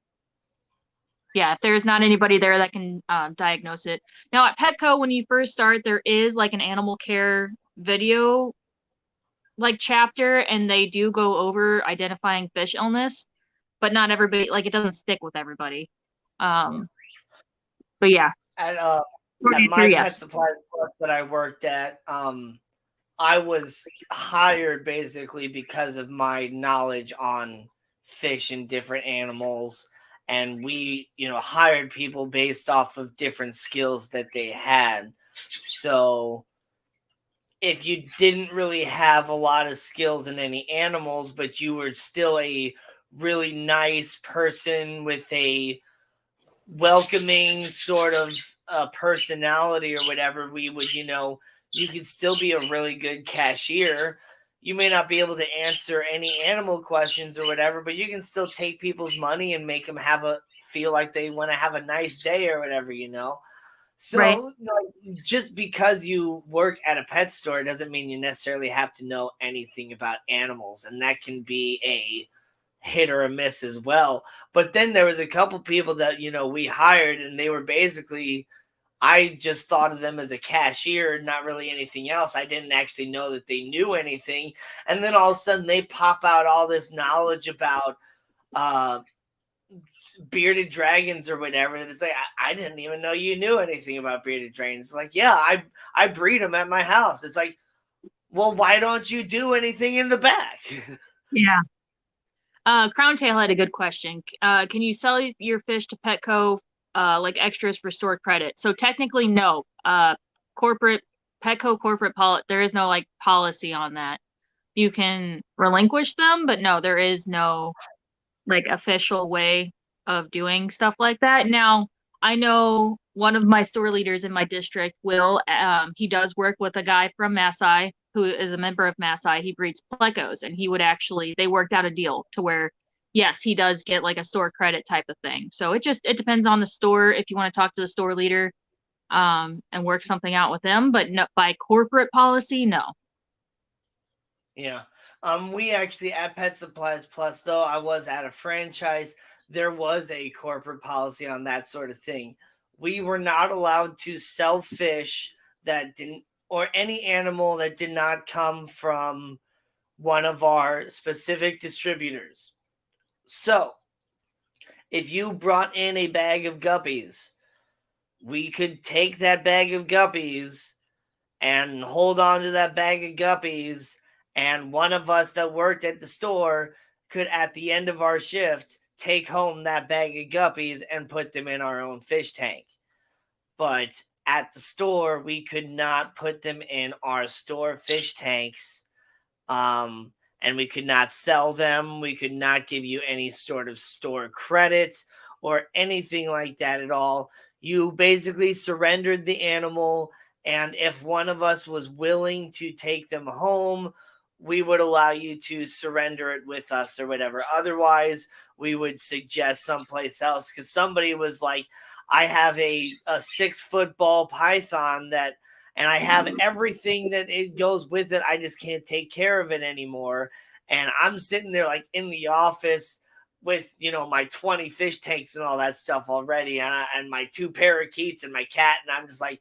Yeah, if there's not anybody there that can diagnose it. Now at Petco, when you first start, there is like an animal care video like chapter, and they do go over identifying fish illness, but not everybody, like it doesn't stick with everybody. But yeah. At my pet supply store that I worked at, I was hired basically because of my knowledge on fish and different animals. And we, hired people based off of different skills that they had. So if you didn't really have a lot of skills in any animals, but you were still a really nice person with a welcoming sort of personality or whatever, we would, you could still be a really good cashier. You may not be able to answer any animal questions or whatever, but you can still take people's money and make them feel like they want to have a nice day or whatever, So just because you work at a pet store doesn't mean you necessarily have to know anything about animals. And that can be a hit or a miss as well. But then there was a couple people that, we hired, and they were basically, I just thought of them as a cashier, not really anything else. I didn't actually know that they knew anything. And then all of a sudden they pop out all this knowledge about bearded dragons or whatever. And it's like, I didn't even know you knew anything about bearded dragons. It's like, yeah, I breed them at my house. It's like, well, why don't you do anything in the back? Yeah. Crown Tail had a good question. Can you sell your fish to Petco like extras for store credit? So technically, no. Petco corporate there is no like policy on that. You can relinquish them, but no, there is no like official way of doing stuff like that. Now, I know one of my store leaders in my district, Will, he does work with a guy from Maasai who is a member of Maasai. He breeds plecos, and they worked out a deal to where, yes, he does get like a store credit type of thing. So it depends on the store. If you want to talk to the store leader, and work something out with them. But no, by corporate policy, no. Yeah. We actually at Pet Supplies Plus, though I was at a franchise, there was a corporate policy on that sort of thing. We were not allowed to sell fish that didn't, or any animal that did not come from one of our specific distributors. So, if you brought in a bag of guppies, we could take that bag of guppies and hold on to that bag of guppies, and one of us that worked at the store could, at the end of our shift, take home that bag of guppies and put them in our own fish tank. But at the store, we could not put them in our store fish tanks, and we could not sell them. We could not give you any sort of store credit or anything like that at all. You basically surrendered the animal, and if one of us was willing to take them home, we would allow you to surrender it with us or whatever. Otherwise, we would suggest someplace else, because somebody was like, I have a 6-foot ball python and I have everything that it goes with it. I just can't take care of it anymore. And I'm sitting there like in the office with, my 20 fish tanks and all that stuff already, and my 2 parakeets and my cat. And I'm just like,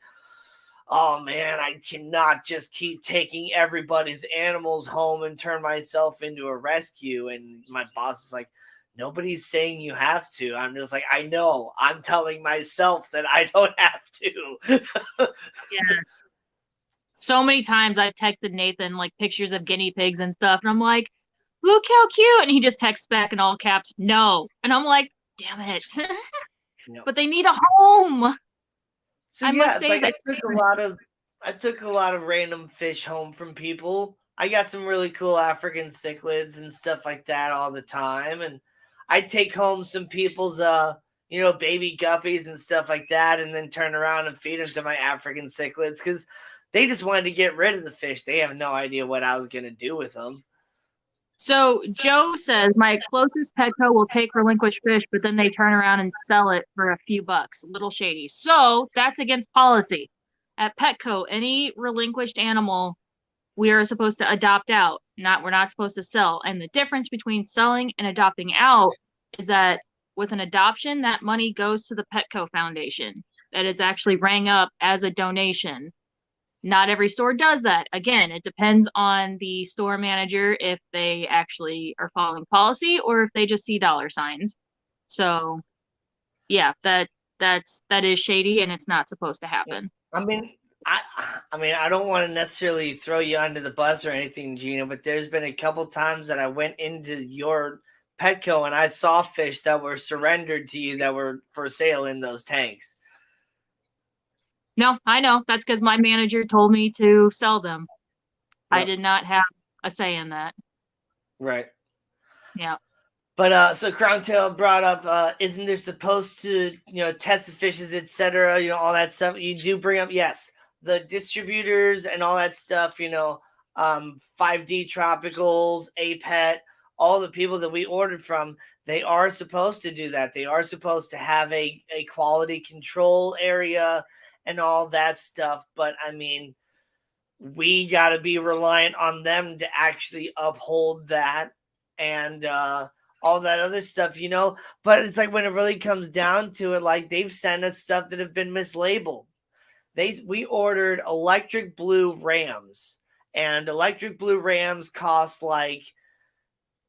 oh man, I cannot just keep taking everybody's animals home and turn myself into a rescue. And my boss is like, nobody's saying you have to. I'm just like, I know. I'm telling myself that I don't have to. Yeah. So many times I've texted Nathan like pictures of guinea pigs and stuff, and I'm like, look how cute. And he just texts back in all caps, no. And I'm like, damn it. But they need a home. So I took a lot of random fish home from people. I got some really cool African cichlids and stuff like that all the time. And I take home some people's baby guppies and stuff like that, and then turn around and feed them to my African cichlids, because they just wanted to get rid of the fish. They have no idea what I was going to do with them. So Joe says, my closest Petco will take relinquished fish, but then they turn around and sell it for a few bucks. A little shady. So that's against policy. At Petco, any relinquished animal we are supposed to adopt out. We're not supposed to sell. And the difference between selling and adopting out is that with an adoption, that money goes to the Petco Foundation. That is actually rang up as a donation. Not every store does that. Again, it depends on the store manager if they actually are following policy or if they just see dollar signs. So, yeah, that is shady, and it's not supposed to happen. I mean, I don't want to necessarily throw you under the bus or anything, Gina, but there's been a couple times that I went into your Petco and I saw fish that were surrendered to you that were for sale in those tanks. No, I know. That's because my manager told me to sell them. Yep. I did not have a say in that. Right. Yeah. But so Crown Tail brought up, isn't there supposed to, test the fishes, etc., all that stuff? You do bring up, yes, the distributors and all that stuff, 5D Tropicals, APET, all the people that we ordered from, they are supposed to do that. They are supposed to have a quality control area and all that stuff. But I mean, we got to be reliant on them to actually uphold that and all that other stuff, But it's like when it really comes down to it, like they've sent us stuff that have been mislabeled. We ordered electric blue rams, and electric blue rams cost like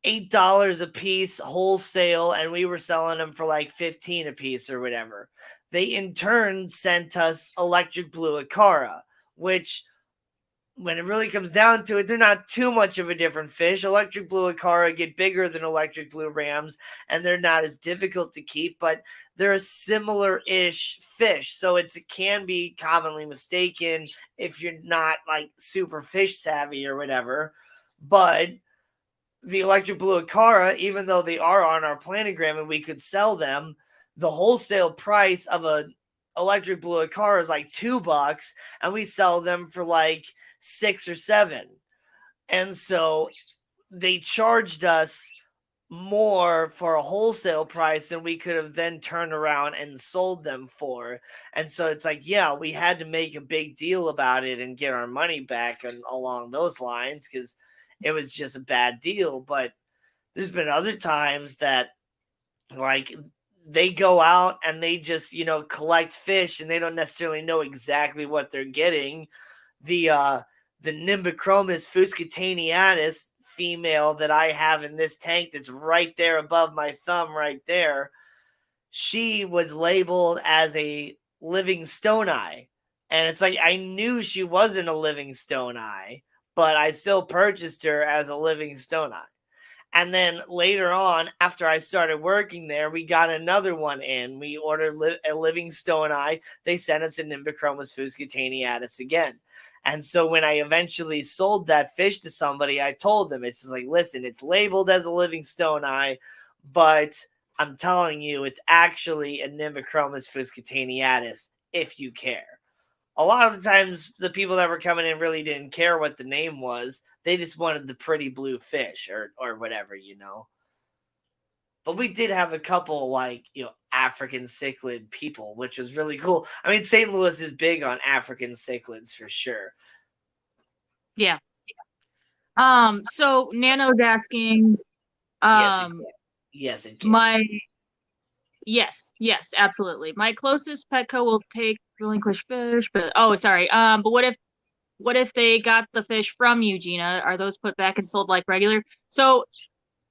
$8 a piece wholesale, and we were selling them for like $15 a piece or whatever. They in turn sent us electric blue Acara, which when it really comes down to it, they're not too much of a different fish. Electric blue Acara get bigger than electric blue rams, and they're not as difficult to keep, but they're a similar-ish fish. So it can be commonly mistaken if you're not like super fish savvy or whatever. But the electric blue Acara, even though they are on our planogram and we could sell them, the wholesale price of a electric blue Acara is like $2, and we sell them for like $6 or $7. And so they charged us more for a wholesale price than we could have then turned around and sold them for. And so it's like, yeah, we had to make a big deal about it and get our money back and along those lines, because it was just a bad deal. But there's been other times that, like, they go out and they just, collect fish, and they don't necessarily know exactly what they're getting. The Nimbochromis fuscataniatus female that I have in this tank that's right there above my thumb right there, she was labeled as a living stone eye. And it's like, I knew she wasn't a living stone eye, but I still purchased her as a living stone eye. And then later on, after I started working there, we got another one in. We ordered a living stone eye. They sent us a Nimbochromis fuscataniatus again. And so when I eventually sold that fish to somebody, I told them, it's just like, listen, it's labeled as a living stone eye, but I'm telling you, it's actually a Nimbochromis fuscataniatus if you care. A lot of the times, the people that were coming in really didn't care what the name was. They just wanted the pretty blue fish or whatever, But we did have a couple, like, African cichlid people, which was really cool. I mean, St. Louis is big on African cichlids for sure. Yeah. So Nano's asking, yes, it can. Yes, absolutely. My closest Petco will take relinquished fish, but sorry. But what if they got the fish from you, Gina? Are those put back and sold like regular? So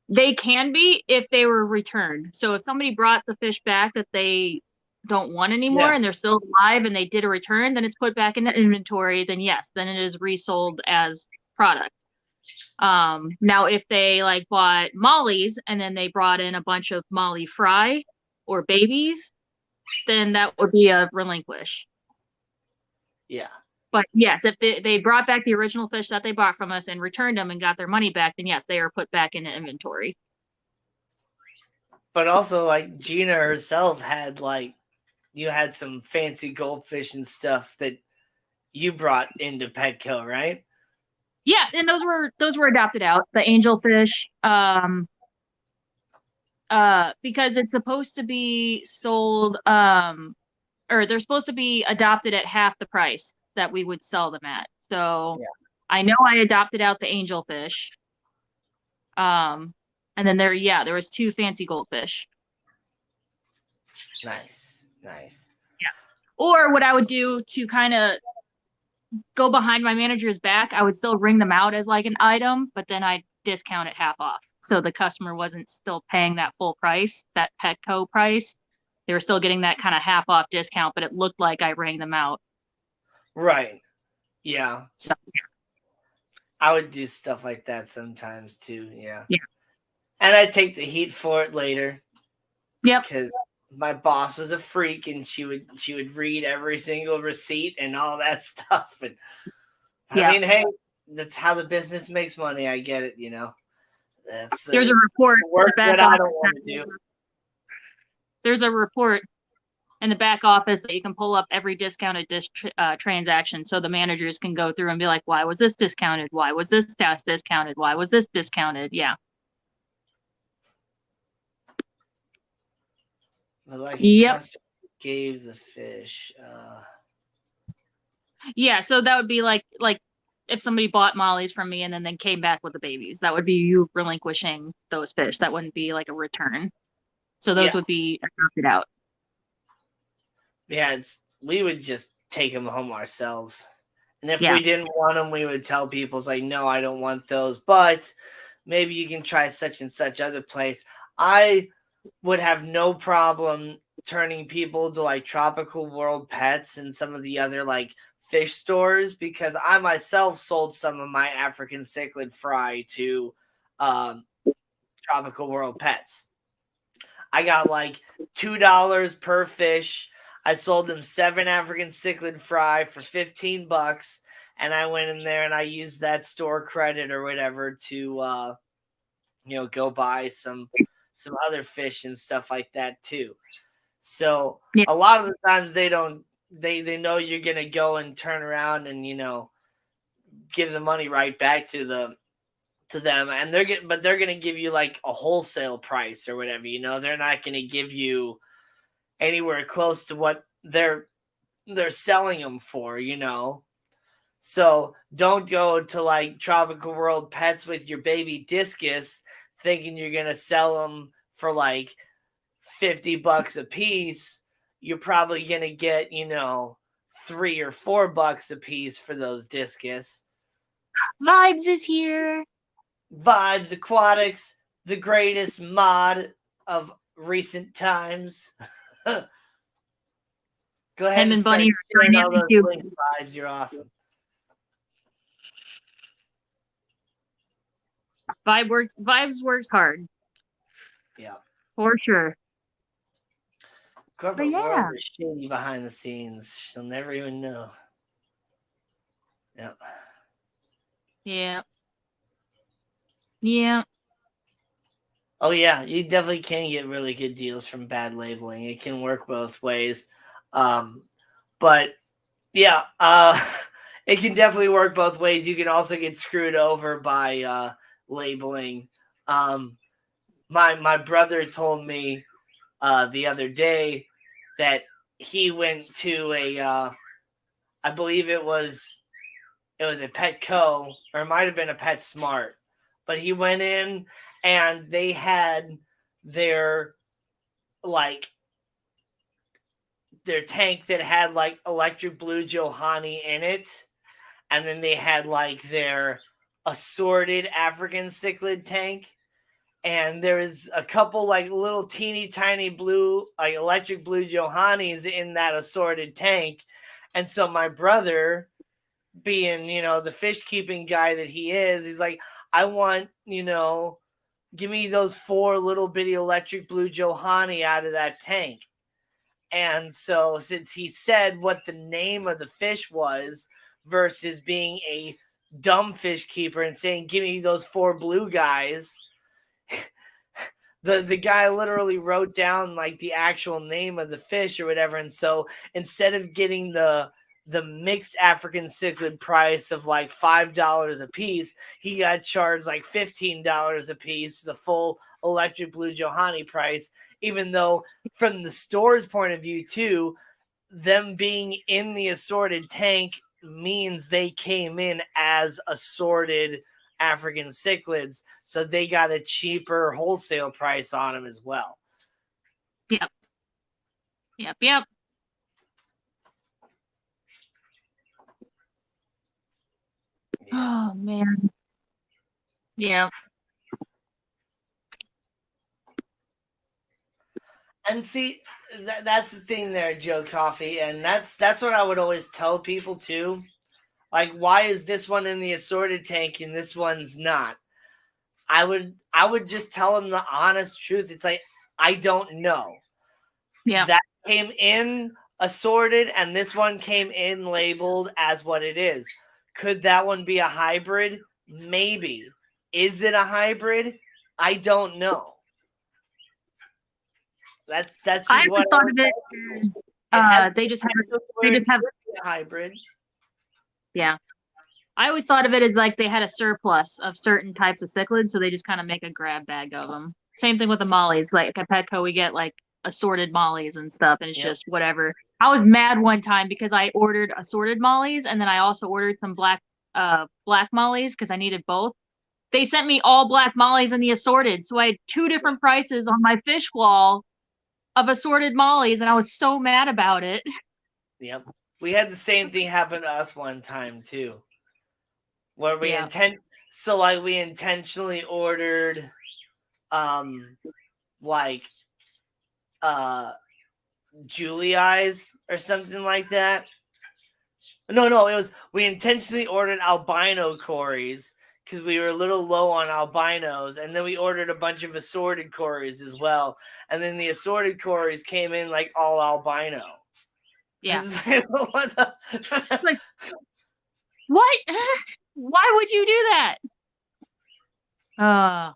they can be if they were returned. So if somebody brought the fish back that they don't want anymore and they're still alive and they did a return, then it's put back into inventory. Then yes, then it is resold as product. Now if they like bought mollies and then they brought in a bunch of molly fry or babies, then that would be a relinquish. Yeah. But yes, if they brought back the original fish that they bought from us and returned them and got their money back, then yes, they are put back into inventory. But also, like, Gina herself had, like, you had some fancy goldfish and stuff that you brought into Petco, right? Yeah, and those were adopted out. The angelfish, because it's supposed to be sold, or they're supposed to be adopted at half the price that we would sell them at. So I know I adopted out the angelfish. And then there was 2 fancy goldfish. Nice. Yeah. Or what I would do to kind of go behind my manager's back, I would still ring them out as like an item, but then I'd discount it half off. So the customer wasn't still paying that full price, that Petco price. They were still getting that kind of half off discount, but it looked like I rang them out. Right. Yeah. So, I would do stuff like that sometimes too. Yeah. Yeah. And I'd take the heat for it later. Yep. Because my boss was a freak, and she would read every single receipt and all that stuff. And I mean, hey, that's how the business makes money. I get it. There's a report. Work that I don't want to do. There's a report in the back office that you can pull up every discounted transaction, so the managers can go through and be like, why was this discounted? Why was this task discounted? Why was this discounted? Yeah. Like, gave the fish. Yeah, so that would be like if somebody bought mollies from me and then came back with the babies, that would be you relinquishing those fish. That wouldn't be like a return. So those would be adopted out. Yeah, we would just take them home ourselves. And if we didn't want them, we would tell people, it's like, no, I don't want those, but maybe you can try such and such other place. I would have no problem turning people to like Tropical World Pets and some of the other like fish stores, because I myself sold some of my African cichlid fry to Tropical World Pets. I got like $2 per fish. I sold them 7 African cichlid fry for $15, and I went in there and I used that store credit or whatever to go buy some other fish and stuff like that too. So a lot of the times they know you're going to go and turn around and, give the money right back to to them, and they're going to give you like a wholesale price or whatever, they're not going to give you anywhere close to what they're selling them for, So don't go to like Tropical World Pets with your baby discus thinking you're going to sell them for like $50 a piece. You're probably going to get, $3 or $4 a piece for those discus. Vibes is here. Vibes Aquatics, the greatest mod of recent times. Go ahead and start sharing all those links, Vibes. You're awesome. Vibes works hard. Yeah. For sure. Corporate world is shady behind the scenes. She'll never even know. Yeah. Yeah. Yeah. Oh yeah, you definitely can get really good deals from bad labeling. It can work both ways. But yeah, it can definitely work both ways. You can also get screwed over by labeling. My brother told me the other day that he went to I believe it was a Petco, or it might have been a PetSmart, but he went in and they had their tank that had like electric blue Johanni in it, and then they had like their assorted African cichlid tank, and there's a couple like little teeny tiny blue, like electric blue Johannis in that assorted tank. And so my brother, being, the fish keeping guy that he is, he's like, I want, give me those 4 little bitty electric blue Johanni out of that tank. And so since he said what the name of the fish was versus being a dumb fish keeper and saying, give me those 4 blue guys, the guy literally wrote down like the actual name of the fish or whatever. And so instead of getting the mixed African cichlid price of like $5 a piece, he got charged like $15 a piece, the full electric blue Johanni price, even though from the store's point of view too, them being in the assorted tank means they came in as assorted African cichlids, so they got a cheaper wholesale price on them as well. Yep. Oh man. Yeah. And see, that's the thing there, Joe Coffee, and that's what I would always tell people too. Like, why is this one in the assorted tank and this one's not? I would just tell them the honest truth. It's like, I don't know. Yeah. That came in assorted and this one came in labeled as what it is. Could that one be a hybrid? Maybe. Is it a hybrid? I don't know. That's just I what thought of it as they just have a hybrid. Yeah. I always thought of it as like they had a surplus of certain types of cichlids, so they just kind of make a grab bag of them. Same thing with the mollies. Like at Petco, we get like assorted mollies and stuff, and it's just whatever. I was mad one time because I ordered assorted mollies, and then I also ordered some black mollies because I needed both. They sent me all black mollies and the assorted, so I had 2 different prices on my fish wall of assorted mollies, and I was so mad about it. Yep. We had the same thing happen to us one time too. Where we we intentionally ordered Julie eyes or something like that. No, we intentionally ordered albino cories because we were a little low on albinos, and then we ordered a bunch of assorted cories as well, and then the assorted cories came in like all albino. Yeah. What the? Like, what? Why would you do that?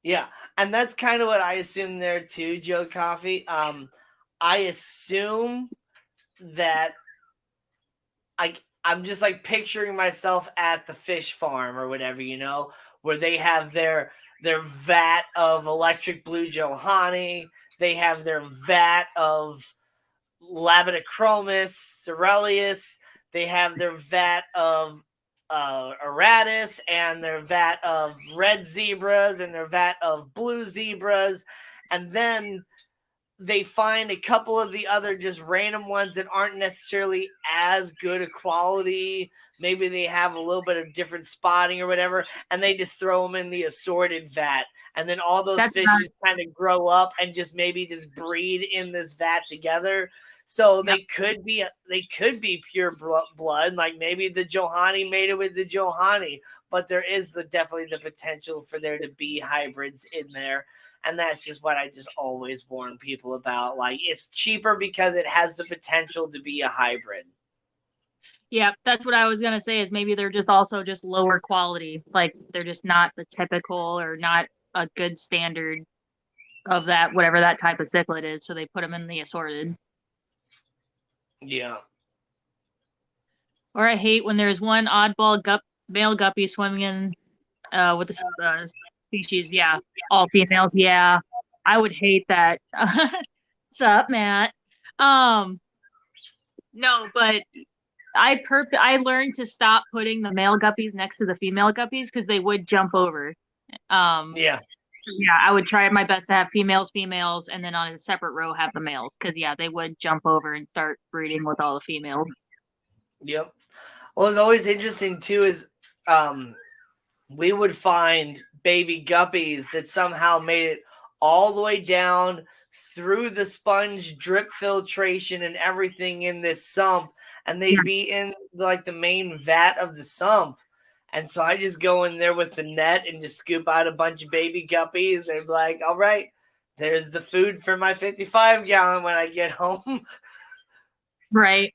Yeah, and that's kind of what I assume there too, Joe Coffee. I assume that I'm just like picturing myself at the fish farm or whatever, where they have their vat of electric blue Johanni. They have their vat of Labidochromis, Cerelius. They have their vat of Aratus and their vat of red zebras and their vat of blue zebras. And then they find a couple of the other just random ones that aren't necessarily as good a quality. Maybe they have a little bit of different spotting or whatever, and they just throw them in the assorted vat. And then all those fishes kind of grow up and just maybe just breed in this vat together. So they could be pure blood. Like maybe the Johanni made it with the Johanni, but there is definitely the potential for there to be hybrids in there. And that's just what I just always warn people about. Like, it's cheaper because it has the potential to be a hybrid. Yeah, that's what I was going to say, is maybe they're just also just lower quality. Like, they're just not the typical or not a good standard of that, whatever that type of cichlid is. So they put them in the assorted. Yeah. Or I hate when there's one oddball male guppy swimming in with the species. Yeah, all females. Yeah, I would hate that. What's up, Matt? No, but I learned to stop putting the male guppies next to the female guppies because they would jump over. Yeah, I would try my best to have females, and then on a separate row have the males because they would jump over and start breeding with all the females. Yep. What was always interesting too is we would find baby guppies that somehow made it all the way down through the sponge drip filtration and everything in this sump, and they'd be in like the main vat of the sump. And so I just go in there with the net and just scoop out a bunch of baby guppies and be like, all right, there's the food for my 55-gallon when I get home. Right.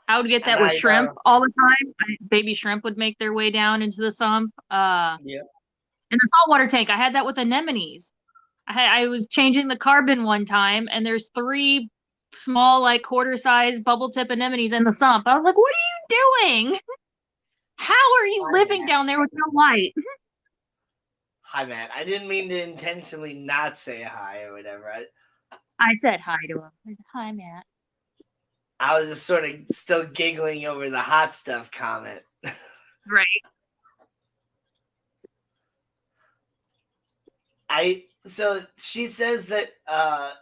I would get that with shrimp all the time. Baby shrimp would make their way down into the sump. In the saltwater tank, I had that with anemones. I was changing the carbon one time, and there's 3 small, like quarter-sized bubble tip anemones in the sump. I was like, "What are you doing? How are you living down there with no light?" Hi, Matt. I didn't mean to intentionally not say hi or whatever. I said hi to him. I said, "Hi, Matt." I was just sort of still giggling over the hot stuff comment. Right. So she says that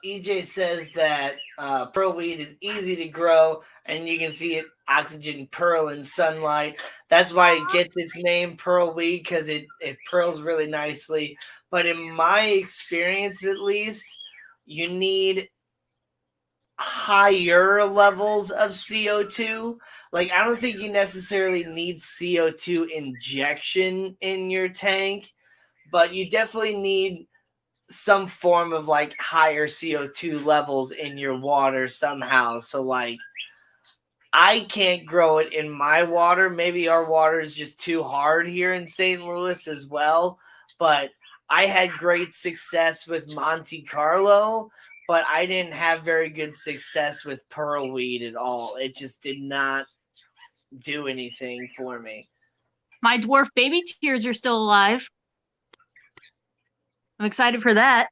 EJ says that pearlweed is easy to grow, and you can see it oxygen pearl in sunlight. That's why it gets its name pearlweed, because it pearls really nicely. But in my experience, at least, you need higher levels of CO2. Like, I don't think you necessarily need CO2 injection in your tank, but you definitely need some form of like higher CO2 levels in your water somehow. So like, I can't grow it in my water. Maybe our water is just too hard here in St. Louis as well. But I had great success with Monte Carlo, but I didn't have very good success with pearlweed at all. It just did not do anything for me. My dwarf baby tears are still alive. I'm excited for that.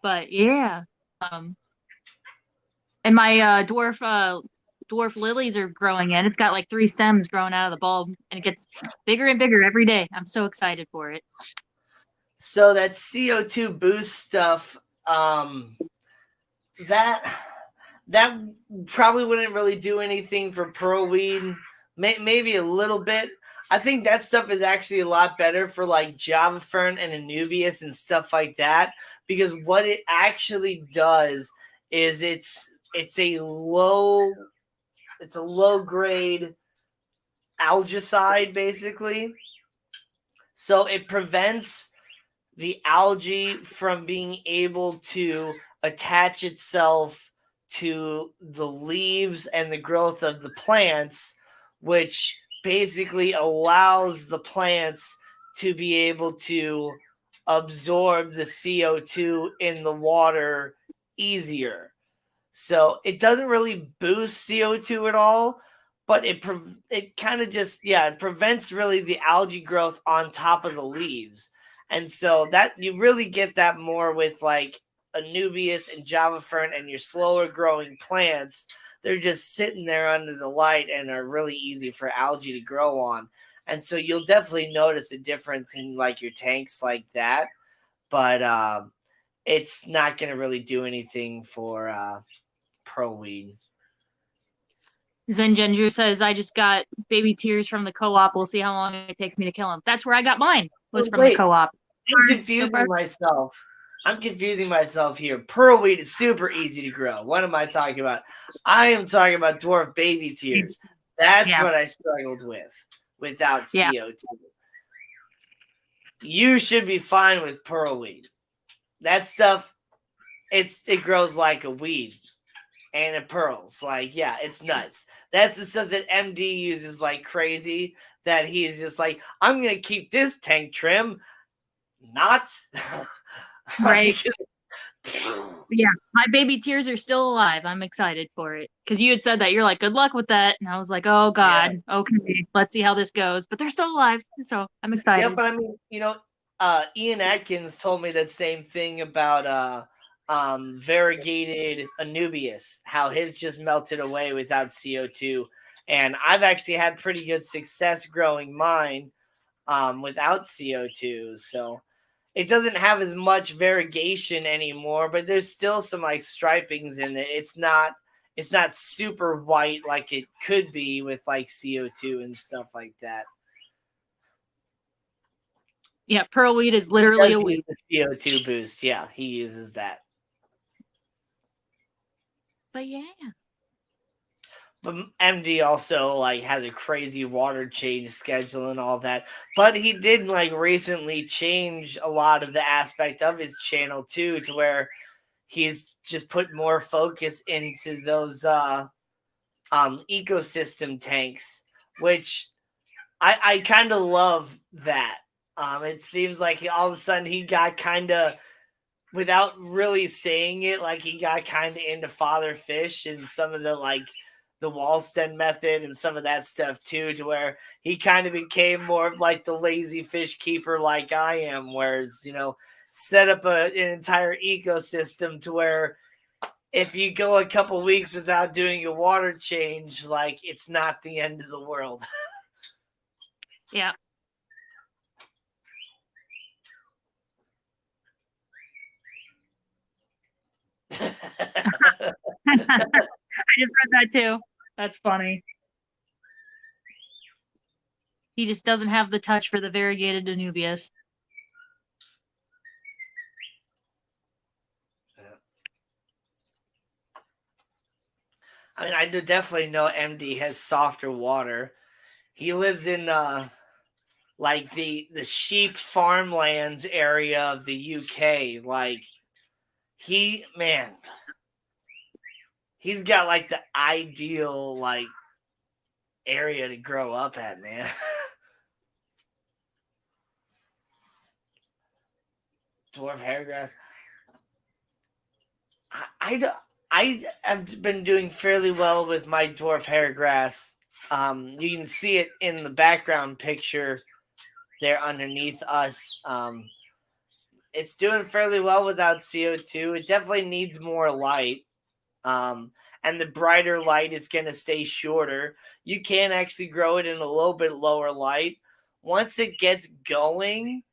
But yeah. And my dwarf lilies are growing in. It's got like 3 stems growing out of the bulb, and it gets bigger and bigger every day. I'm so excited for it. So that CO2 boost stuff, that probably wouldn't really do anything for pearlweed. Maybe a little bit. I think that stuff is actually a lot better for like Java Fern and Anubias and stuff like that, because what it actually does is it's a low grade algicide basically. So it prevents the algae from being able to attach itself to the leaves and the growth of the plants, which basically allows the plants to be able to absorb the CO2 in the water easier. So it doesn't really boost CO2 at all, but it kind of just it prevents really the algae growth on top of the leaves. And so that you really get that more with like Anubias and Java fern and your slower growing plants. They're just sitting there under the light and are really easy for algae to grow on. And so you'll definitely notice a difference in like your tanks like that. But it's not going to really do anything for Pearl weed. Zen Genju says, I just got baby tears from the co-op. We'll see how long it takes me to kill them. That's where I got mine, was from the co-op. I'm confusing myself here. Pearl weed is super easy to grow. What am I talking about? I am talking about dwarf baby tears. That's what I struggled with without CO2. You should be fine with pearl weed. That stuff, it grows like a weed. And it pearls. Like, it's nuts. That's the stuff that MD uses like crazy, that he's just like, I'm going to keep this tank trim. Not. Right. My baby tears are still alive. I'm excited for it. Because you had said that. You're like, good luck with that. And I was like, oh, God. Yeah. Okay. Let's see how this goes. But they're still alive. So I'm excited. Yeah, but I mean, Ian Atkins told me that same thing about variegated Anubias, how his just melted away without CO2. And I've actually had pretty good success growing mine without CO2. So it doesn't have as much variegation anymore, but there's still some like stripings in it. It's not super white like it could be with like CO2 and stuff like that. Yeah, pearl weed is literally a weed. The CO2 boost. Yeah, he uses that. But yeah. But MD also like has a crazy water change schedule and all that. But he did like recently change a lot of the aspect of his channel too, to where he's just put more focus into those ecosystem tanks, which I kind of love that. It seems like all of a sudden he got kind of, without really saying it, like he got kind of into father fish and some of the like the Wallsten method and some of that stuff too, to where he kind of became more of like the lazy fish keeper like I am, whereas, set up an entire ecosystem to where if you go a couple weeks without doing a water change, like it's not the end of the world. Yeah. I just read that too. That's funny. He just doesn't have the touch for the variegated Anubias. I mean, I definitely know MD has softer water. He lives in like the sheep farmlands area of the UK. Like he's got like the ideal like area to grow up at, man. Dwarf hairgrass. I have been doing fairly well with my dwarf hairgrass. You can see it in the background picture there underneath us. It's doing fairly well without CO2. It definitely needs more light. And the brighter light is going to stay shorter. You can actually grow it in a little bit lower light. Once it gets going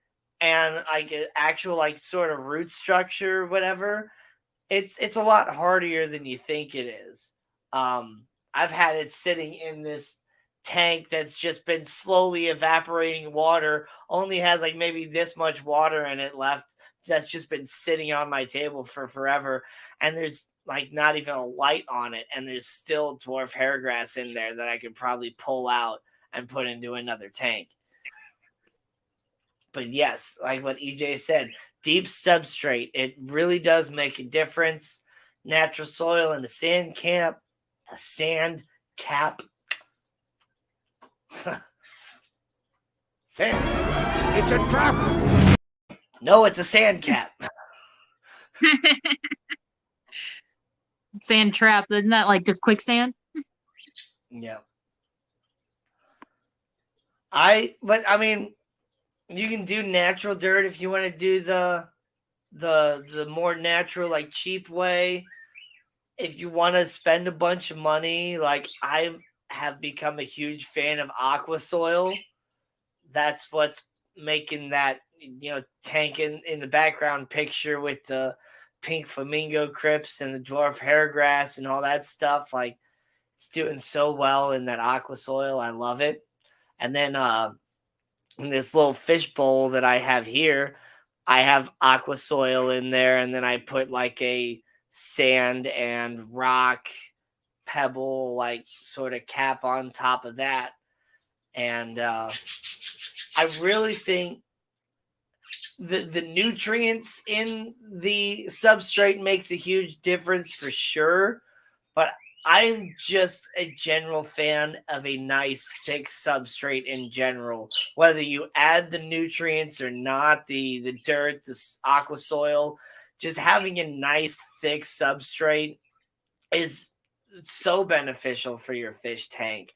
and like an actual like sort of root structure or whatever, it's a lot harder than you think it is. I've had it sitting in this tank that's just been slowly evaporating water, only has like maybe this much water in it left, that's just been sitting on my table for forever, and there's like not even a light on it, and there's still dwarf hairgrass in there that I could probably pull out and put into another tank. But yes, like what EJ said, deep substrate, it really does make a difference. Natural soil and a sand cap. Sand. It's a trap. No, it's a sand cap. Sand trap, isn't that like just quicksand? Yeah. But I mean, you can do natural dirt if you want to do the more natural, like cheap way. If you want to spend a bunch of money, like I have become a huge fan of aqua soil. That's what's making that tank in the background picture with the pink flamingo crypts and the dwarf hairgrass and all that stuff. Like it's doing so well in that aqua soil. I love it. And then in this little fish bowl that I have here, I have aqua soil in there, and then I put like a sand and rock pebble like sort of cap on top of that. And I really think the nutrients in the substrate makes a huge difference for sure. But I'm just a general fan of a nice thick substrate in general. Whether you add the nutrients or not, the dirt, the aqua soil, just having a nice thick substrate is so beneficial for your fish tank.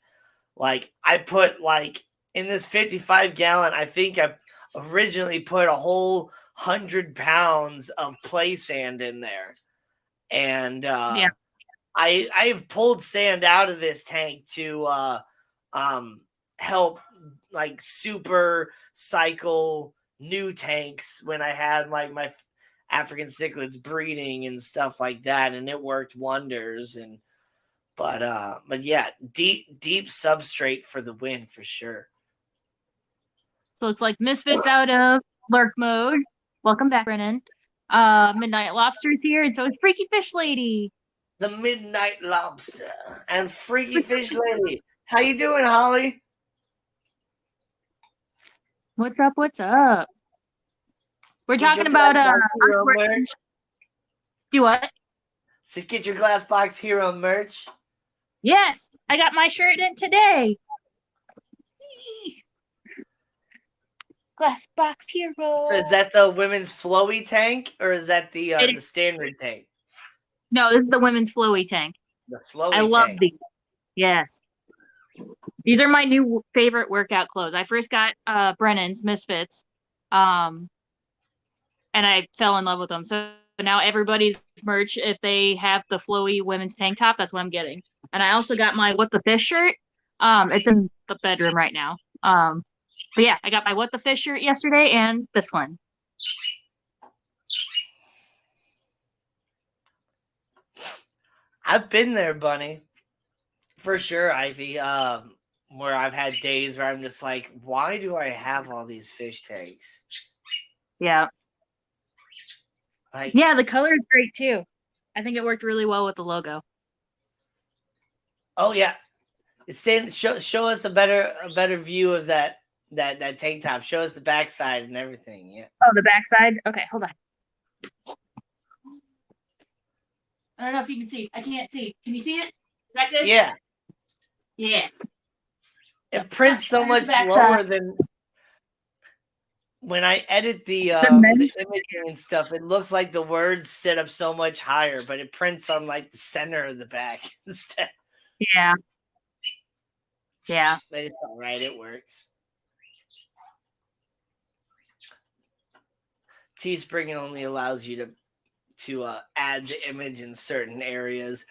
Like I put like in this 55 gallon, I think I originally put a whole 100 pounds of play sand in there. And I've pulled sand out of this tank to help like super cycle new tanks when I had like my African cichlids breeding and stuff like that, and it worked wonders. And but yeah, deep substrate for the win for sure. So it's like Misfits out of lurk mode. Welcome back, Brennan. Midnight Lobster's here, and so is Freaky Fish Lady. The Midnight Lobster and Freaky Fish Lady. How you doing, Holly? What's up? What's up? We're talking about merch. Do what? So get your Glass Box Hero merch. Yes, I got my shirt in today. Glass Box Hero. So is that the women's flowy tank or is that the standard tank? No, this is the women's flowy tank. The flowy I love these. Yes. These are my new favorite workout clothes. I first got Brennan's Misfits. And I fell in love with them. So now everybody's merch, if they have the flowy women's tank top, that's what I'm getting. And I also got my What the Fish shirt. It's in the bedroom right now. But yeah, I got my What the Fish shirt yesterday and this one. I've been there, Bunny. For sure, Ivy. Where I've had days where I'm just like, why do I have all these fish tanks? Yeah. Like, yeah, the color is great too. I think it worked really well with the logo. Oh yeah. Show us a better view of that tank top. Show us the backside and everything. Yeah. Oh, the backside? Okay, hold on. I don't know if you can see. I can't see. Can you see it? Is that good? Yeah. Yeah. It prints so much lower than when I edit the imaging and stuff. It looks like the words sit up so much higher, but it prints on like the center of the back instead. Yeah. Yeah. But it's all right. It works. Teespring only allows you to add the image in certain areas.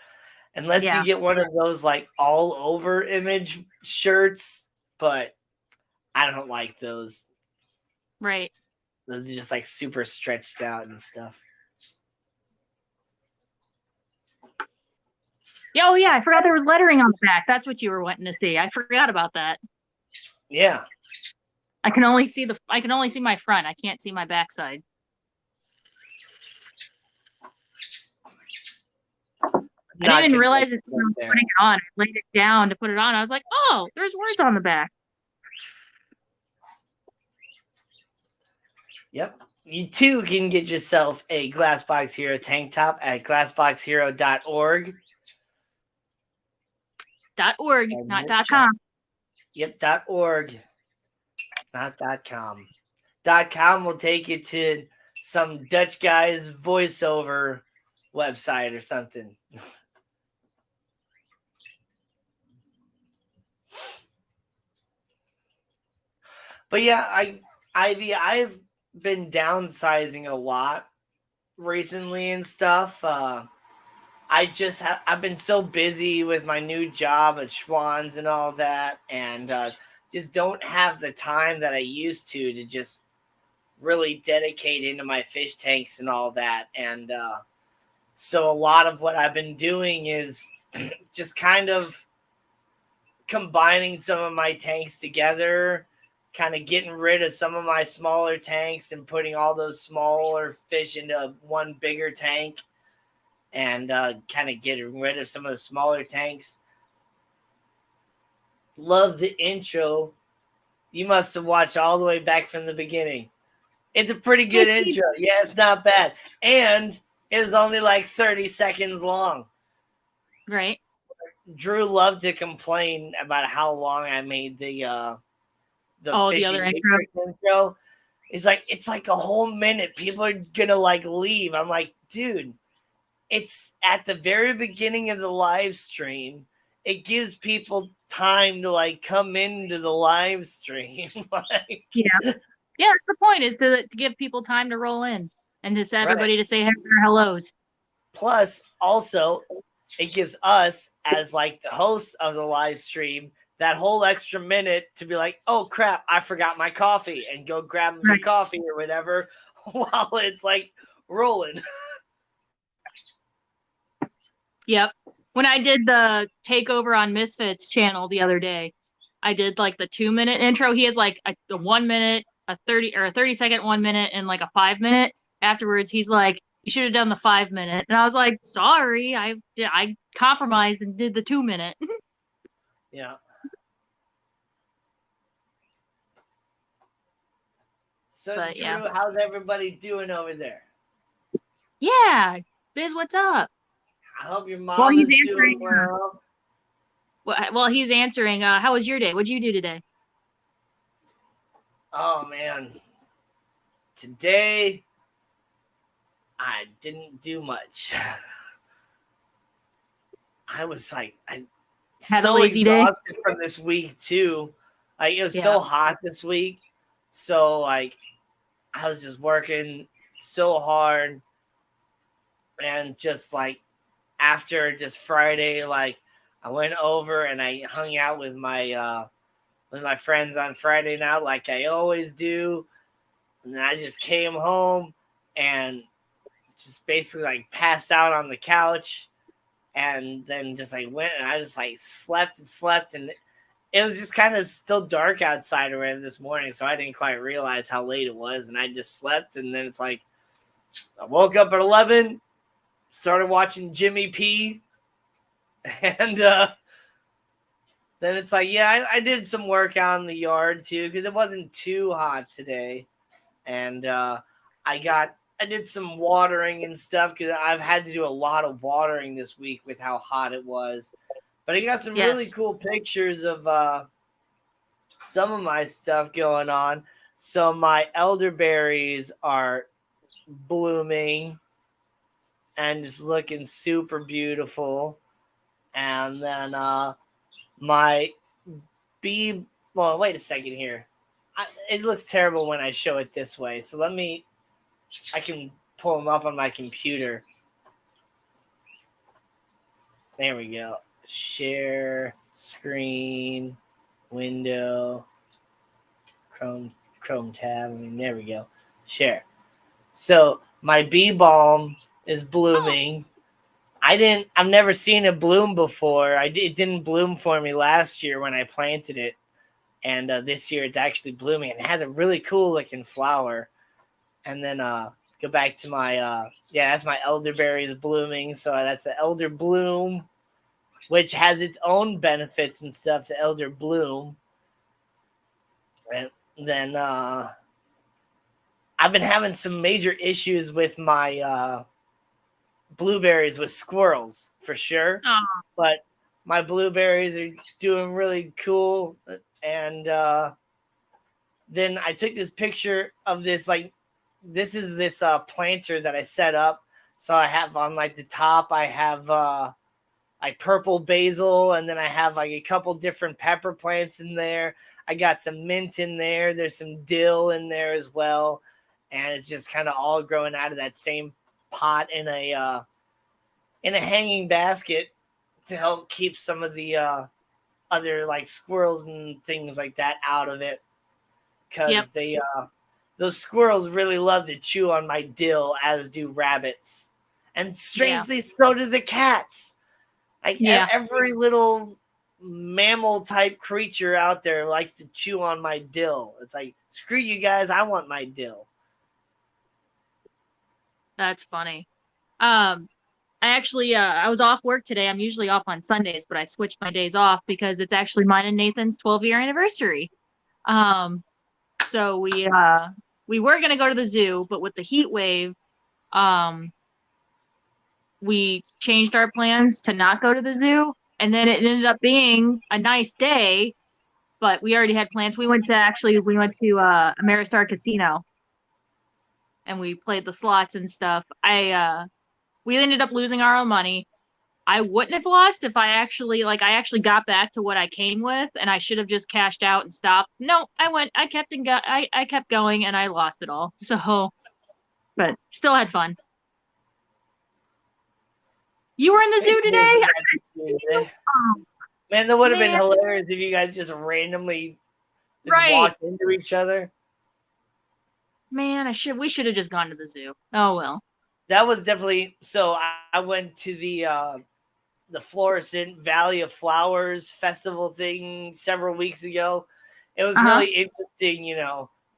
Unless you get one of those like all over image shirts, but I don't like those. Right. Those are just like super stretched out and stuff. Oh yeah, I forgot there was lettering on the back. That's what you were wanting to see. I forgot about that. Yeah. I can only see my front. I can't see my backside. I didn't even realize it's when I was putting it on. I laid it down to put it on. I was like, oh, there's words on the back. Yep. You too can get yourself a Glassbox Hero tank top at glassboxhero.org. .org, not .com. Yep, .org. Not .com. .com will take you to some Dutch guy's voiceover website or something. But yeah, I've been downsizing a lot recently and stuff. I've been so busy with my new job at Schwann's and all that, and just don't have the time that I used to just really dedicate into my fish tanks and all that. And so a lot of what I've been doing is just kind of combining some of my tanks together, kind of getting rid of some of my smaller tanks and putting all those smaller fish into one bigger tank, and kind of getting rid of some of the smaller tanks. Love the intro. You must have watched all the way back from the beginning. It's a pretty good intro. Yeah, it's not bad. And it was only like 30 seconds long. Right. Drew loved to complain about how long I made the other intro. It's like a whole minute. People are gonna like leave. I'm like, dude, it's at the very beginning of the live stream. It gives people time to like come into the live stream. Like, yeah, that's the point, is to give people time to roll in and just everybody to say their hellos. Plus, also, it gives us, as like the hosts of the live stream, that whole extra minute to be like, oh crap, I forgot my coffee, and go grab my coffee or whatever while it's like rolling. Yep. When I did the takeover on Misfits channel the other day, I did like the 2-minute intro. He has like a 1 minute, a 30-second 1 minute, and like a 5 minute. Afterwards, he's like, you should have done the 5 minute. And I was like, sorry, I compromised and did the 2 minute. Yeah. So, but, Drew, how's everybody doing over there? Yeah. Biz, what's up? I hope your mom is doing well. Well, he's answering. How was your day? What'd you do today? Oh, man. Today, I didn't do much. I was like, so exhausted from this week, too. Like, it was so hot this week. So, like, I was just working so hard. And just, like, after just Friday, like, I went over and I hung out with my friends on Friday night, like I always do. And then I just came home and just basically like passed out on the couch, and then just like went and I just like slept, and it was just kind of still dark outside already this morning, so I didn't quite realize how late it was, and I just slept. And then it's like I woke up at 11, started watching Jimmy P, and then it's like, yeah, I did some work out in the yard too, because it wasn't too hot today. And I did some watering and stuff, because I've had to do a lot of watering this week with how hot it was. But I got some really cool pictures of some of my stuff going on. So my elderberries are blooming and just looking super beautiful. And then my bee, well, wait a second here. It looks terrible when I show it this way. So I can pull them up on my computer. There we go. Share screen, window, Chrome tab. There we go. Share. So my bee balm is blooming. I've never seen it bloom before. It didn't bloom for me last year when I planted it. And this year it's actually blooming. It has a really cool looking flower. And then go back to my, that's my elderberries blooming. So that's the elder bloom, which has its own benefits and stuff, the elder bloom. And then I've been having some major issues with my blueberries with squirrels, for sure. But my blueberries are doing really cool. And then I took this picture of this, like, this is this planter that I set up. So I have on like the top, I have like purple basil, and then I have like a couple different pepper plants in there. I got some mint in there. There's some dill in there as well, and it's just kind of all growing out of that same pot in a hanging basket to help keep some of the other like squirrels and things like that out of it, because they those squirrels really love to chew on my dill, as do rabbits, and strangely so do the cats. Like every little mammal type creature out there likes to chew on my dill. It's like, screw you guys, I want my dill. That's funny. I actually I was off work today. I'm usually off on Sundays, but I switched my days off because it's actually mine and Nathan's 12-year anniversary. So we were gonna go to the zoo, but with the heat wave, we changed our plans to not go to the zoo, and then it ended up being a nice day, but we already had plans. We went to Ameristar Casino, and we played the slots and stuff. We ended up losing our own money. I wouldn't have lost if I actually got back to what I came with, and I should have just cashed out and stopped. No, I kept going, and I lost it all. So, but still had fun. You were in the zoo today? Man, that would have been hilarious if you guys just randomly walked into each other. Man, we should have just gone to the zoo. Oh well. That was definitely so. I went to the Florissant Valley of Flowers festival thing several weeks ago. It was really interesting,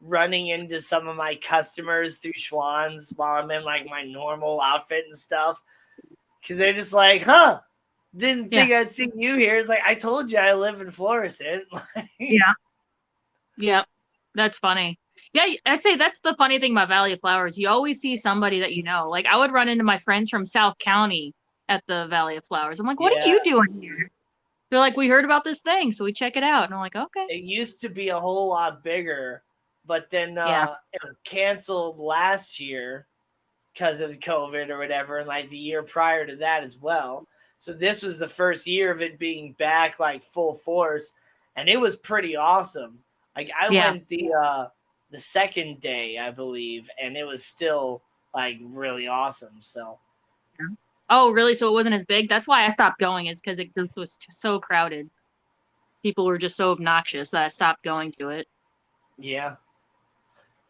running into some of my customers through Schwann's while I'm in like my normal outfit and stuff. Because they're just like, didn't think I'd see you here. It's like, I told you I live in Florissant. Yeah. That's funny. Yeah, I say that's the funny thing about Valley of Flowers. You always see somebody that you know. Like, I would run into my friends from South County at the Valley of Flowers. I'm like, what are you doing here? They're like, we heard about this thing, so we check it out. And I'm like, okay. It used to be a whole lot bigger, but then it was canceled last year because of COVID or whatever, and like the year prior to that as well. So this was the first year of it being back like full force, and it was pretty awesome. Like I went the second day, I believe, and it was still like really awesome. So oh really? So it wasn't as big? That's why I stopped going, is because this was so crowded. People were just so obnoxious that I stopped going to it. Yeah.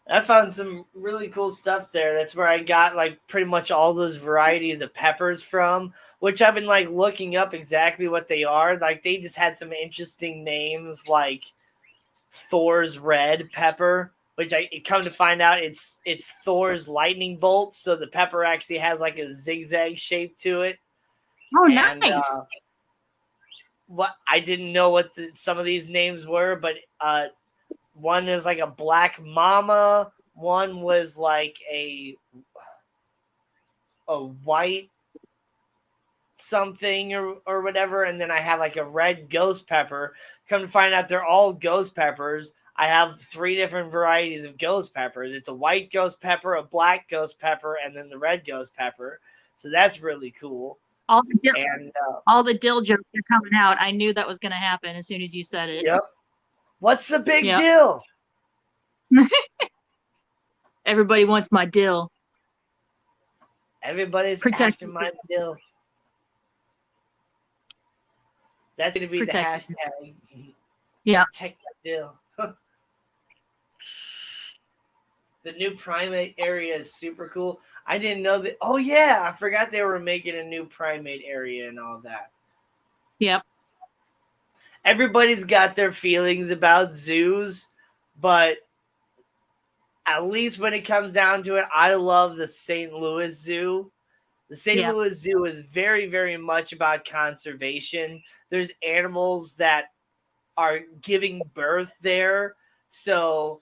I found some really cool stuff there. That's where I got like pretty much all those varieties of peppers from, which I've been like looking up exactly what they are. Like they just had some interesting names like Thor's red pepper, which I come to find out it's Thor's lightning bolt. So the pepper actually has like a zigzag shape to it. Oh, and, nice. What I didn't know what some of these names were, but one is like a black mama. One was like a white something or whatever. And then I have like a red ghost pepper. Come to find out they're all ghost peppers. I have 3 different varieties of ghost peppers. It's a white ghost pepper, a black ghost pepper, and then the red ghost pepper. So that's really cool. All the dill jokes are coming out. I knew that was going to happen as soon as you said it. Yep. What's the big deal? Everybody wants my dill. Everybody's after my dill. That's going to be the hashtag. Yeah. Protect my dill. The new primate area is super cool. I didn't know that. Oh, yeah. I forgot they were making a new primate area and all that. Yep. Everybody's got their feelings about zoos, but at least when it comes down to it, I love the St. Louis Zoo. The St. Louis Zoo is very, very much about conservation. There's animals that are giving birth there. So,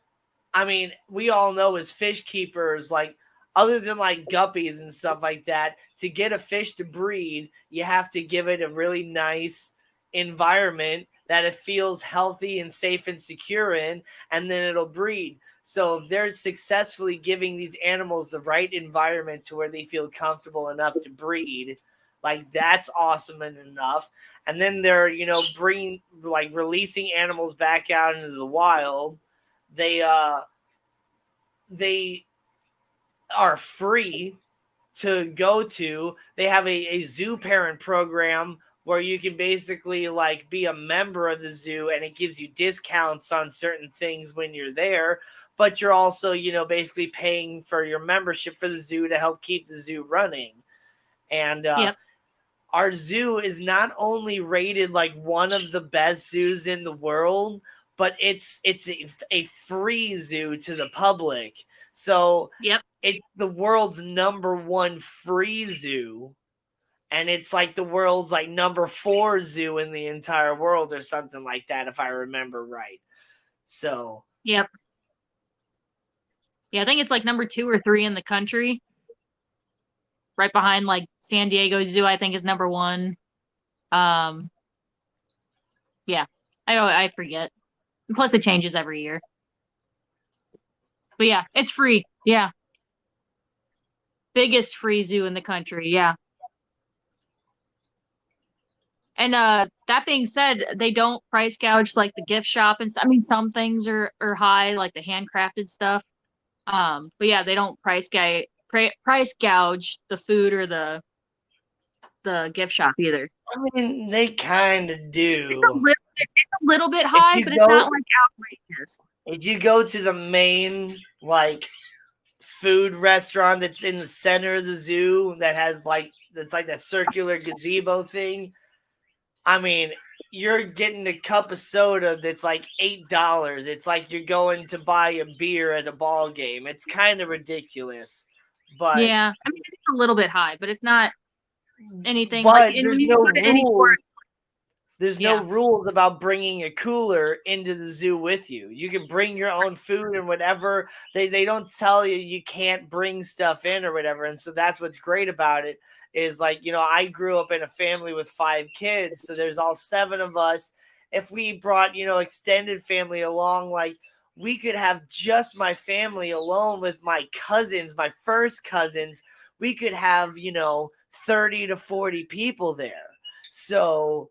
I mean, we all know as fish keepers, like other than like guppies and stuff like that, to get a fish to breed, you have to give it a really nice environment that it feels healthy and safe and secure in, and then it'll breed. So if they're successfully giving these animals the right environment to where they feel comfortable enough to breed, Like, that's awesome and enough. And then they're, releasing animals back out into the wild. They are free to go to. They have a zoo parent program where you can basically like be a member of the zoo, and it gives you discounts on certain things when you're there. But you're also, basically paying for your membership for the zoo to help keep the zoo running. And our zoo is not only rated like one of the best zoos in the world, but it's a free zoo to the public. So it's the world's #1 free zoo. And it's like the world's like #4 zoo in the entire world or something like that, if I remember right. So. Yep. Yeah, I think it's like #2 or 3 in the country. Right behind like San Diego Zoo, I think is #1. Yeah. I forget. And plus it changes every year. But yeah, it's free. Yeah. Biggest free zoo in the country. Yeah. And that being said, they don't price gouge like the gift shop and stuff. I mean, some things are high, like the handcrafted stuff. But yeah, they don't price gouge the food or the gift shop either. I mean, they kind of do. It's a little bit high, but it's not like outrageous. If you go to the main like food restaurant that's in the center of the zoo that has that's like that circular gazebo thing, I mean, you're getting a cup of soda that's like $8. It's like you're going to buy a beer at a ball game. It's kind of ridiculous. But yeah, I mean, it's a little bit high, but it's not anything. But like, there's no rules. There's no rules about bringing a cooler into the zoo with you. You can bring your own food and whatever. They don't tell you can't bring stuff in or whatever. And so that's what's great about it is like, I grew up in a family with 5 kids. So there's all 7 of us. If we brought, extended family along, like we could have just my family alone with my cousins, my first cousins. We could have, 30 to 40 people there. So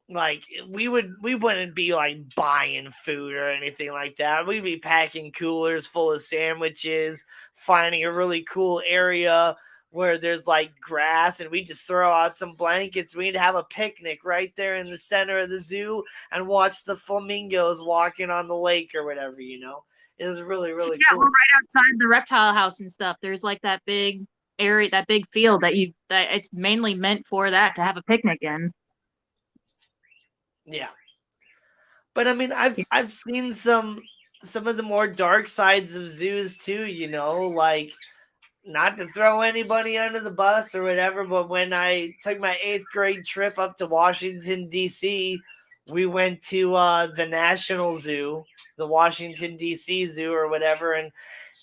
like we wouldn't be like buying food or anything like that. We'd be packing coolers full of sandwiches, finding a really cool area where there's like grass, and we just throw out some blankets. We'd have a picnic right there in the center of the zoo and watch the flamingos walking on the lake or whatever, It was really, really cool. We're right outside the reptile house and stuff. There's like that big area, that big field that it's mainly meant for that, to have a picnic in. Yeah. But I mean, I've seen some of the more dark sides of zoos too, like, not to throw anybody under the bus or whatever, but when I took my 8th grade trip up to Washington, D.C., we went to the National Zoo, the Washington, D.C. Zoo or whatever, and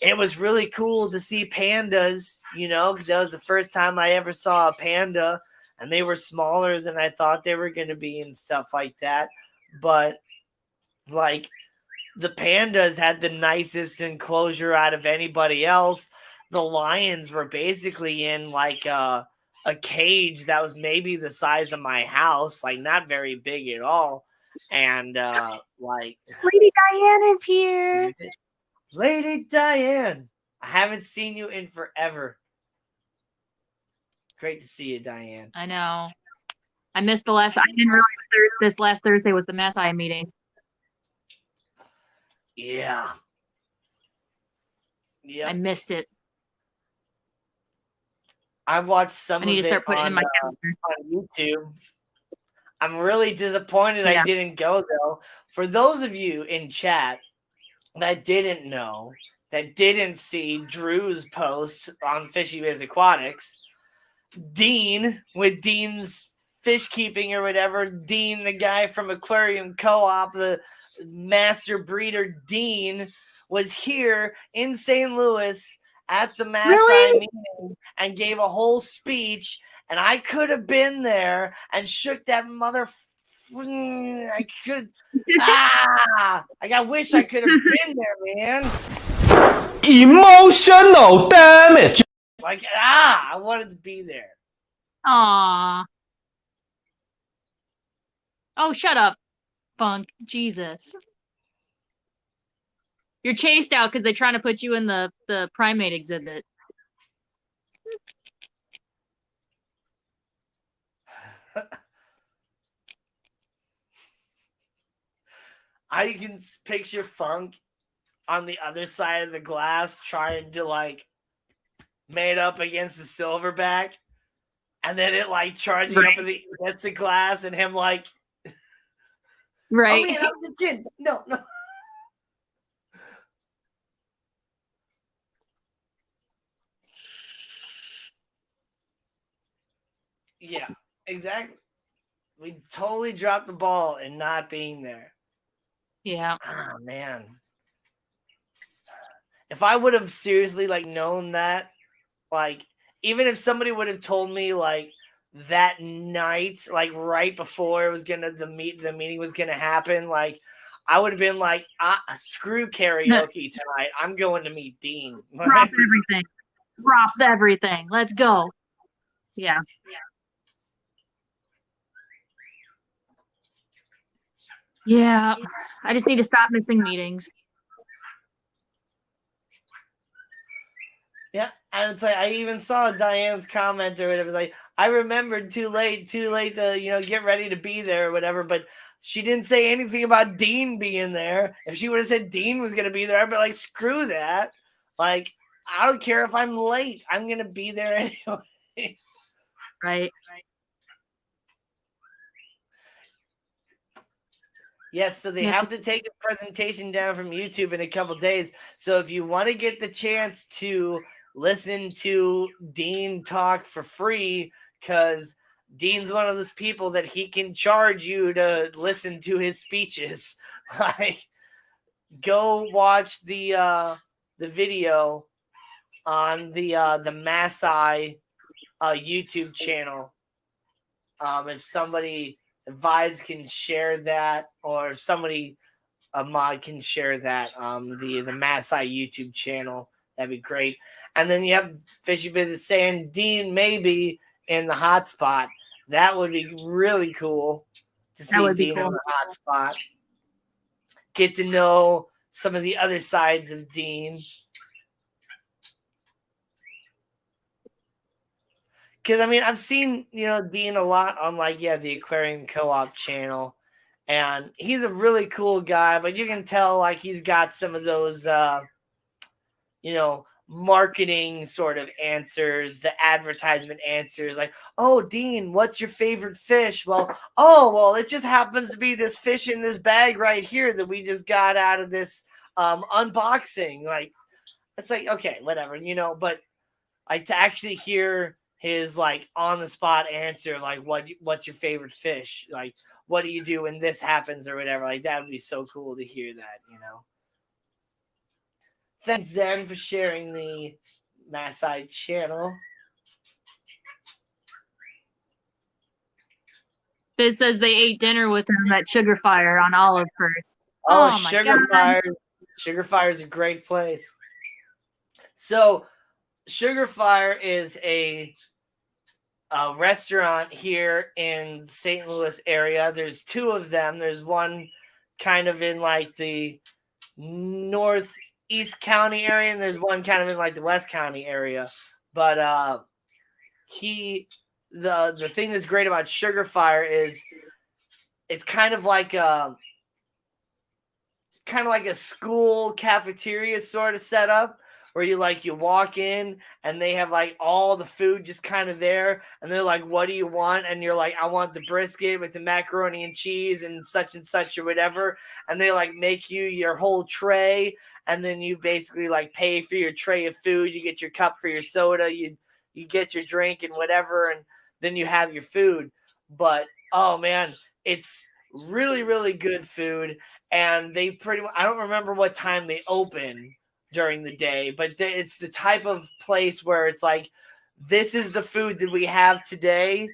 it was really cool to see pandas, because that was the first time I ever saw a panda, and they were smaller than I thought they were going to be and stuff like that. But like the pandas had the nicest enclosure out of anybody else. The lions were basically in like a cage that was maybe the size of my house, like not very big at all. And like Lady Diane is here. Lady Diane, I haven't seen you in forever. Great to see you, Diane. I know. I missed I didn't realize this last Thursday was the Maasai meeting. Yeah. I missed it. I watched some of it on YouTube. I'm really disappointed I didn't go, though. For those of you in chat that didn't know, that didn't see Drew's post on Fishy Biz Aquatics, Dean, with Dean's fish keeping or whatever, Dean, the guy from Aquarium Co-op, the master breeder Dean, was here in St. Louis at the Maasai meeting and gave a whole speech, and I could have been there and shook that mother. I could. I wish I could have been there, man. Emotional damage. Like, I wanted to be there. Aww. Oh, shut up, Funk. Jesus. You're chased out because they're trying to put you in the primate exhibit. I can picture Funk on the other side of the glass trying to like mate up against the silverback, and then it like charging up against the glass, and him like, right? Oh man, I'm the kid. No. Yeah, exactly. We totally dropped the ball in not being there. Yeah. Oh man. If I would have seriously like known that, like even if somebody would have told me like that night, like right before it was gonna the meeting was gonna happen, like I would have been like, screw karaoke tonight. I'm going to meet Dean. Drop everything. Drop everything. Let's go. Yeah. Yeah. I just need to stop missing meetings. Yeah, and it's like I even saw Diane's comment or whatever. Like I remembered too late to get ready to be there or whatever. But she didn't say anything about Dean being there. If she would have said Dean was gonna be there, I'd be like, screw that. Like I don't care if I'm late. I'm gonna be there anyway. Right. Yes, so they have to take the presentation down from YouTube in a couple days. So if you want to get the chance to listen to Dean talk for free, because Dean's one of those people that he can charge you to listen to his speeches. Like, go watch the video on the Maasai YouTube channel. If somebody Vibes can share that, or if somebody a mod can share that, the Maasai YouTube channel, that'd be great. And then you have Fishy Business saying Dean maybe in the hotspot. That would be really cool to see Dean in the hotspot. Get to know some of the other sides of Dean. Because I mean, I've seen Dean a lot on the Aquarium Co-op channel, and he's a really cool guy. But you can tell like he's got some of those marketing sort of answers, the advertisement answers, like, oh, Dean, what's your favorite fish? Well, it just happens to be this fish in this bag right here that we just got out of this unboxing. Like, it's like, okay, whatever, but like to actually hear his like on the spot answer, like what's your favorite fish? Like, what do you do when this happens or whatever? Like, that would be so cool to hear that, Thanks, Zen, for sharing the Maasai channel. Biz says they ate dinner with him at Sugar Fire on Olive first. Oh, Sugar Fire. Sugar Fire is a great place. So, Sugar Fire is a restaurant here in St. Louis area. There's two of them. There's one kind of in like the northeast county area, and there's one kind of in like the west county area. But the thing that's great about Sugar Fire is it's kind of like a school cafeteria sort of setup, where you walk in and they have like all the food just kind of there, and they're like, what do you want? And you're like, I want the brisket with the macaroni and cheese and such or whatever, and they like make you your whole tray, and then you basically like pay for your tray of food. You get your cup for your soda, you get your drink and whatever, and then you have your food. But oh man, it's really, really good food. And they pretty much, I don't remember what time they open during the day, but it's the type of place where it's like, this is the food that we have today.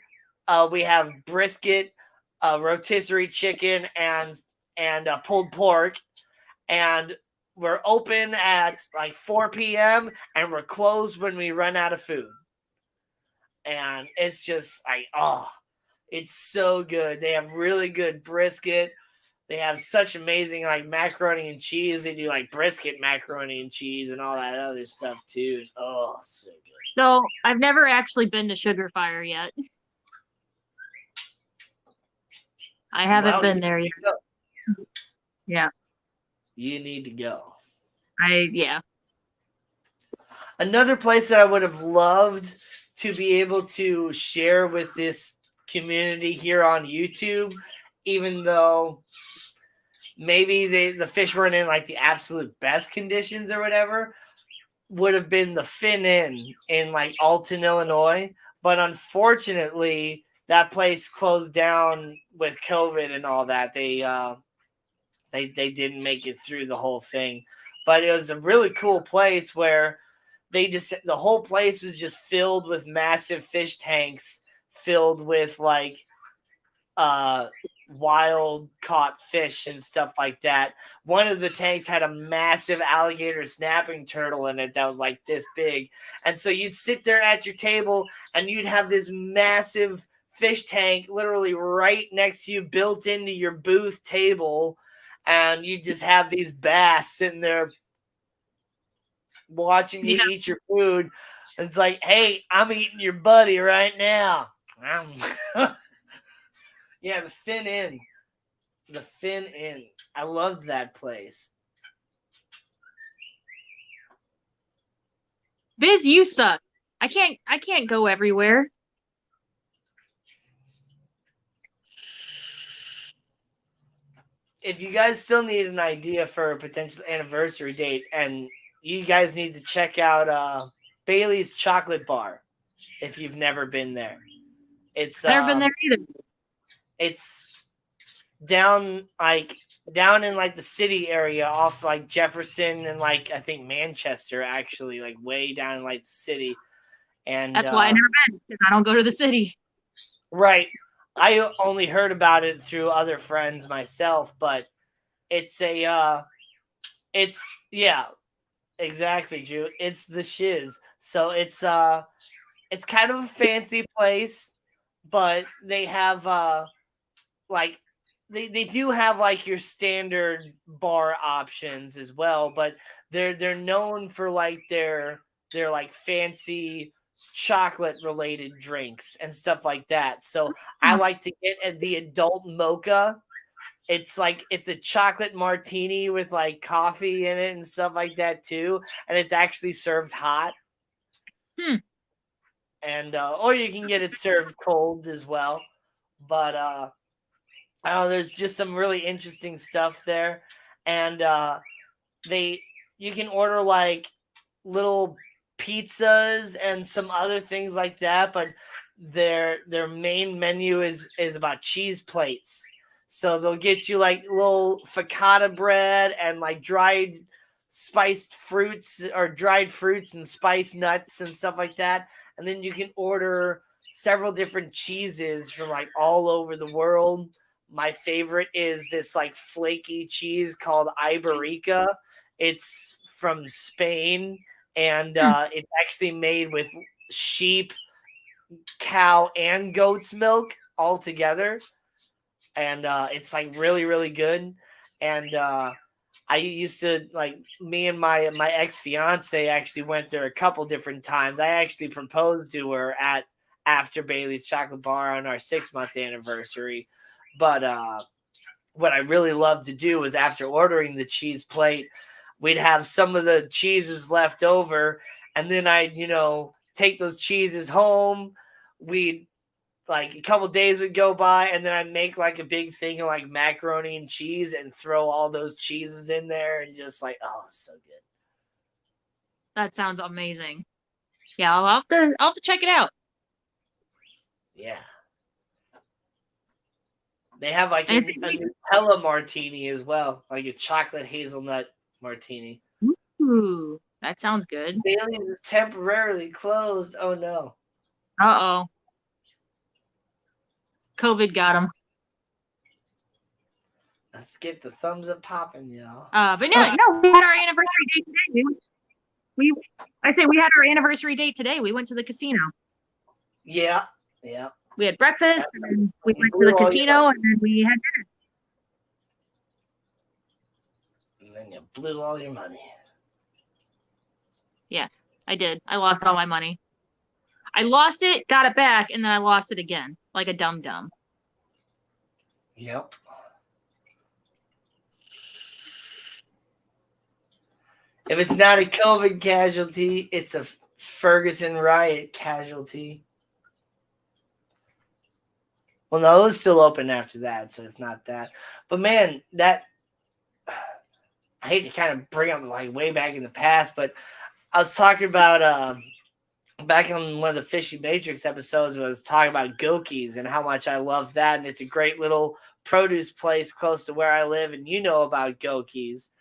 We have brisket, rotisserie chicken, and pulled pork, and we're open at like 4 p.m. and we're closed when we run out of food. and it's just like, oh, it's so good. They have really good brisket. They have such amazing like macaroni and cheese. They do like brisket macaroni and cheese and all that other stuff too. Oh, so good. So I've never actually been to Sugar Fire yet. I haven't been there yet. Yeah. You need to go. Yeah. Another place that I would have loved to be able to share with this community here on YouTube, even though maybe the fish weren't in like the absolute best conditions or whatever, would have been the Fin Inn in like Alton, Illinois. But unfortunately, that place closed down with COVID and all that. They didn't make it through the whole thing. But it was a really cool place where the whole place was just filled with massive fish tanks filled with like wild caught fish and stuff like that. One of the tanks had a massive alligator snapping turtle in it that was like this big. And so you'd sit there at your table and you'd have this massive fish tank literally right next to you, built into your booth table. And you just have these bass sitting there watching you eat your food. It's like, hey, I'm eating your buddy right now. Yeah, the Fin Inn. The Fin Inn. I loved that place. Biz, you suck. I can't go everywhere. If you guys still need an idea for a potential anniversary date, and you guys need to check out Bailey's Chocolate Bar if you've never been there. It's never been there either. It's down in like the city area off like Jefferson and like I think Manchester, actually, like way down in like the city. And that's why I never been, because I don't go to the city. Right. I only heard about it through other friends myself, but it's exactly, Drew. It's the shiz. So it's kind of a fancy place, but they have like they do have like your standard bar options as well, but they're known for like their like fancy chocolate related drinks and stuff like that. So I like to get the adult mocha. It's a chocolate martini with like coffee in it and stuff like that too, and it's actually served hot. And or you can get it served cold as well. But I don't know, there's just some really interesting stuff there, and you can order like little pizzas and some other things like that, but their main menu is about cheese plates. So they'll get you like little focaccia bread and like dried fruits and spiced nuts and stuff like that. And then you can order several different cheeses from like all over the world. My favorite is this like flaky cheese called Iberica. It's from Spain, and it's actually made with sheep, cow, and goat's milk all together. And it's like really, really good. And I used to, like, me and my ex-fiance actually went there a couple different times. I actually proposed to her after Bailey's Chocolate Bar on our 6-month anniversary. But what I really loved to do was after ordering the cheese plate, we'd have some of the cheeses left over, and then I'd, take those cheeses home. We'd, like, a couple days would go by, and then I'd make, like, a big thing of, like, macaroni and cheese and throw all those cheeses in there and just, like, oh, so good. That sounds amazing. Yeah, I'll have to check it out. Yeah. They have, like, a Nutella martini as well, like a chocolate hazelnut martini. Ooh, that sounds good. Bailey's is temporarily closed. Oh, no. Uh-oh. COVID got him. Let's get the thumbs up popping, y'all. But no, we had our anniversary date today. We had our anniversary date today. We went to the casino. Yeah. We had breakfast, and then we went to the casino, and then we had dinner. And then you blew all your money. Yeah, I did. I lost all my money. I lost it, got it back, and then I lost it again, like a dum-dum. Yep. If it's not a COVID casualty, it's a Ferguson riot casualty. Well, no, it was still open after that, so it's not that. But man, I hate to kind of bring up like way back in the past, but I was talking about back on one of the Fishy Matrix episodes, I was talking about Goki's and how much I love that, and it's a great little produce place close to where I live, and you know about Goki's.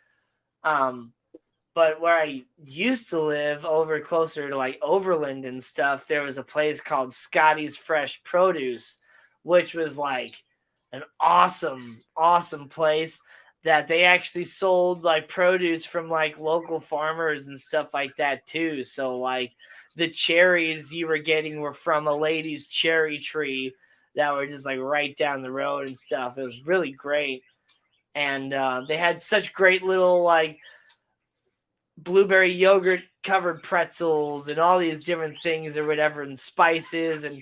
But where I used to live, over closer to like Overland and stuff, there was a place called Scotty's Fresh Produce, which was like an awesome place that they actually sold like produce from like local farmers and stuff like that too. So like the cherries you were getting were from a lady's cherry tree that were just like right down the road and stuff. It was really great. And they had such great little like blueberry yogurt covered pretzels and all these different things or whatever, and spices, and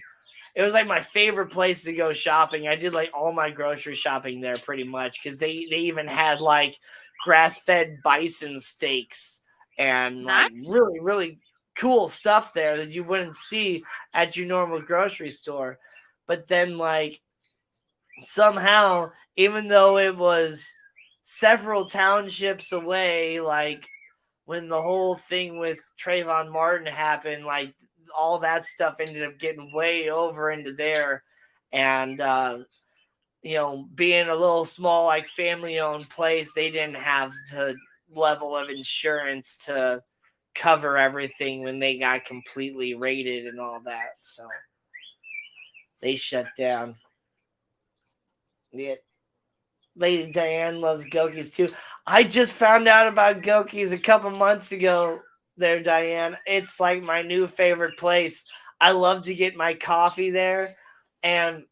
it was like my favorite place to go shopping. I did like all my grocery shopping there pretty much, because they even had like grass-fed bison steaks and like really, really cool stuff there that you wouldn't see at your normal grocery store. But then like somehow, even though it was several townships away, like when the whole thing with Trayvon Martin happened, like all that stuff ended up getting way over into there. And, being a little small, like family owned place, they didn't have the level of insurance to cover everything when they got completely raided and all that. So they shut down. Yeah. Lady Diane loves Goki's too. I just found out about Goki's a couple months ago there, Diane. It's like my new favorite place. I love to get my coffee there. And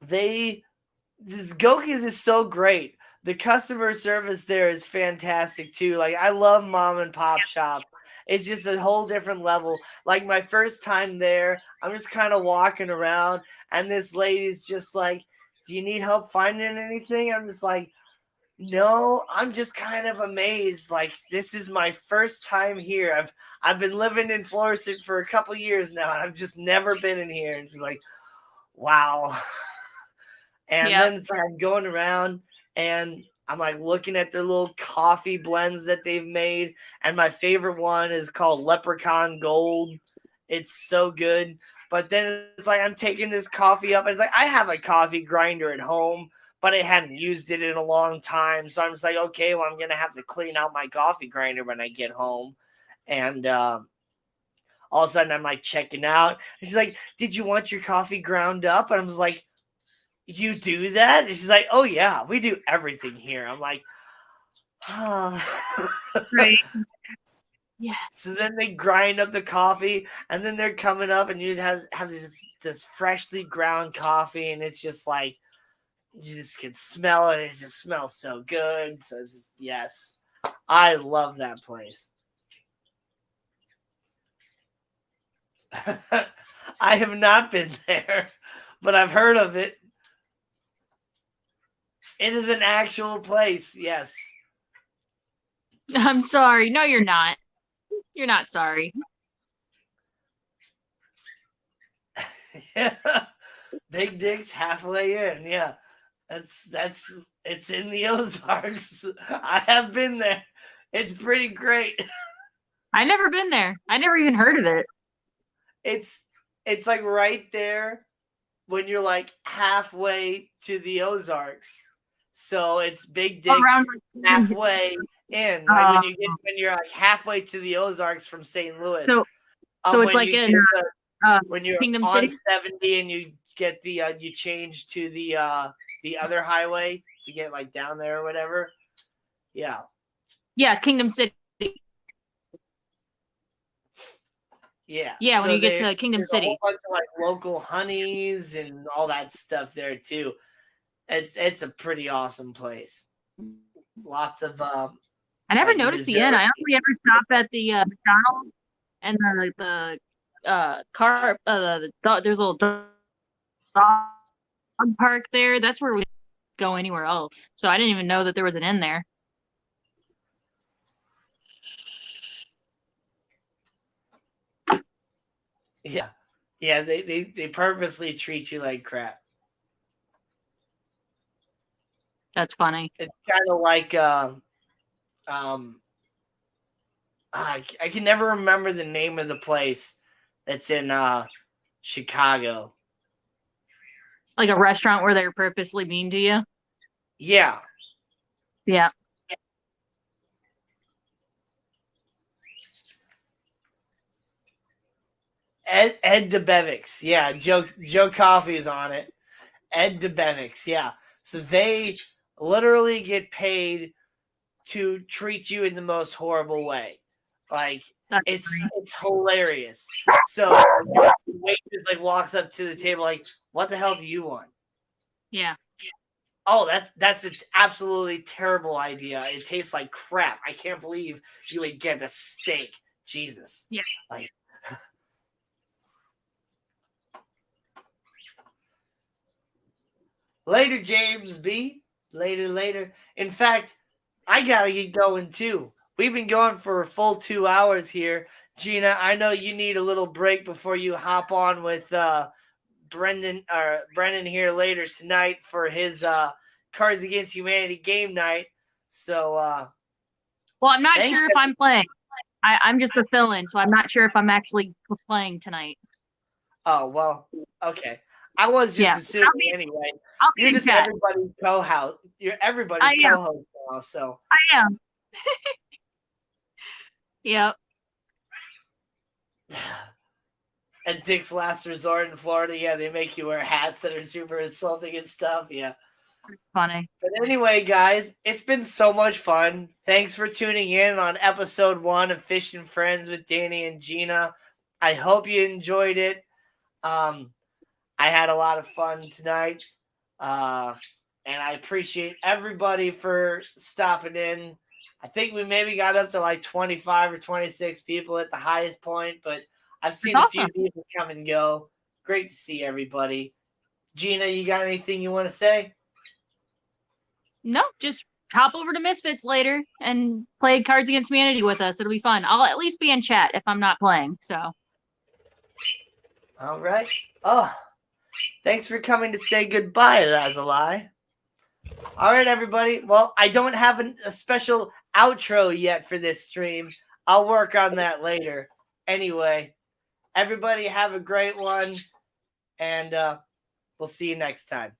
Goki's is so great. The customer service there is fantastic too. Like I love mom and pop shop. It's just a whole different level. Like my first time there, I'm just kind of walking around and this lady's just like, do you need help finding anything? I'm just like, no, I'm just kind of amazed. Like, this is my first time here. I've been living in Florissant for a couple years now, and I've just never been in here. And just like, wow. And then it's like I'm going around and I'm like looking at their little coffee blends that they've made. And my favorite one is called Leprechaun Gold. It's so good. But then it's like I'm taking this coffee up. And it's like I have a coffee grinder at home, but I hadn't used it in a long time. So I'm just like, okay, well, I'm going to have to clean out my coffee grinder when I get home. And all of a sudden I'm like checking out. And she's like, did you want your coffee ground up? And I was like, you do that? And she's like, oh, yeah, we do everything here. I'm like, right. Yeah. So then they grind up the coffee, and then they're coming up, and you have this freshly ground coffee, and it's just like you just can smell it. It just smells so good. So yes, I love that place. I have not been there, but I've heard of it. It is an actual place. Yes. I'm sorry. No, you're not. You're not sorry. Yeah. Big Dick's halfway in. Yeah. It's in the Ozarks. I have been there. It's pretty great. I never been there. I never even heard of it. It's like right there when you're like halfway to the Ozarks. So it's Big Dick's halfway in. Like when you're like halfway to the Ozarks from St. Louis. So it's like when you're Kingdom on City? 70 and you get you change to the other highway to get like down there or whatever. Yeah. Yeah, Kingdom City. Yeah. Yeah, so when you get to Kingdom there's City. a whole bunch of like local honeys and all that stuff there too. It's a pretty awesome place. Lots of I never like noticed the dessert. inn. I only ever stop at the McDonald's and the car. There's a little dog park there. That's where we go anywhere else. So I didn't even know that there was an inn there. Yeah. Yeah, they purposely treat you like crap. That's funny. It's kind of like I can never remember the name of the place that's in Chicago. Like a restaurant where they're purposely mean to you. Yeah. Yeah. Ed DeBevics. Yeah, Joe Coffey is on it. Ed DeBevics. Yeah. So they literally get paid to treat you in the most horrible way. Like it's hilarious. So the waitress like walks up to the table like, "What the hell do you want?" Yeah. Oh, that's an absolutely terrible idea. It tastes like crap. I can't believe you would get a steak. Jesus. Yeah. Like, later, James B. Later. In fact, I gotta get going too. We've been going for a full 2 hours here. Gina, I know you need a little break before you hop on with Brendan here later tonight for his Cards Against Humanity game night. So well, I'm not sure if I'm playing. I'm just a fill-in, so I'm not sure if I'm actually playing tonight. Oh, well, okay. I was just assuming anyway. You're just everybody's co-host. You're everybody's co-host now, so. I am. Yep. At Dick's Last Resort in Florida, yeah, they make you wear hats that are super insulting and stuff. Yeah. Funny. But anyway, guys, it's been so much fun. Thanks for tuning in on episode 1 of Fish and Friends with Danny and Gina. I hope you enjoyed it. I had a lot of fun tonight. And I appreciate everybody for stopping in. I think we maybe got up to like 25 or 26 people at the highest point, but I've seen a few people come and go. Great to see everybody. Gina, you got anything you want to say? No, just hop over to Misfits later and play Cards Against Humanity with us. It'll be fun. I'll at least be in chat if I'm not playing. So. All right. Oh, thanks for coming to say goodbye, Lazuli. All right, everybody. Well, I don't have a special outro yet for this stream. I'll work on that later. Anyway, everybody have a great one, and we'll see you next time.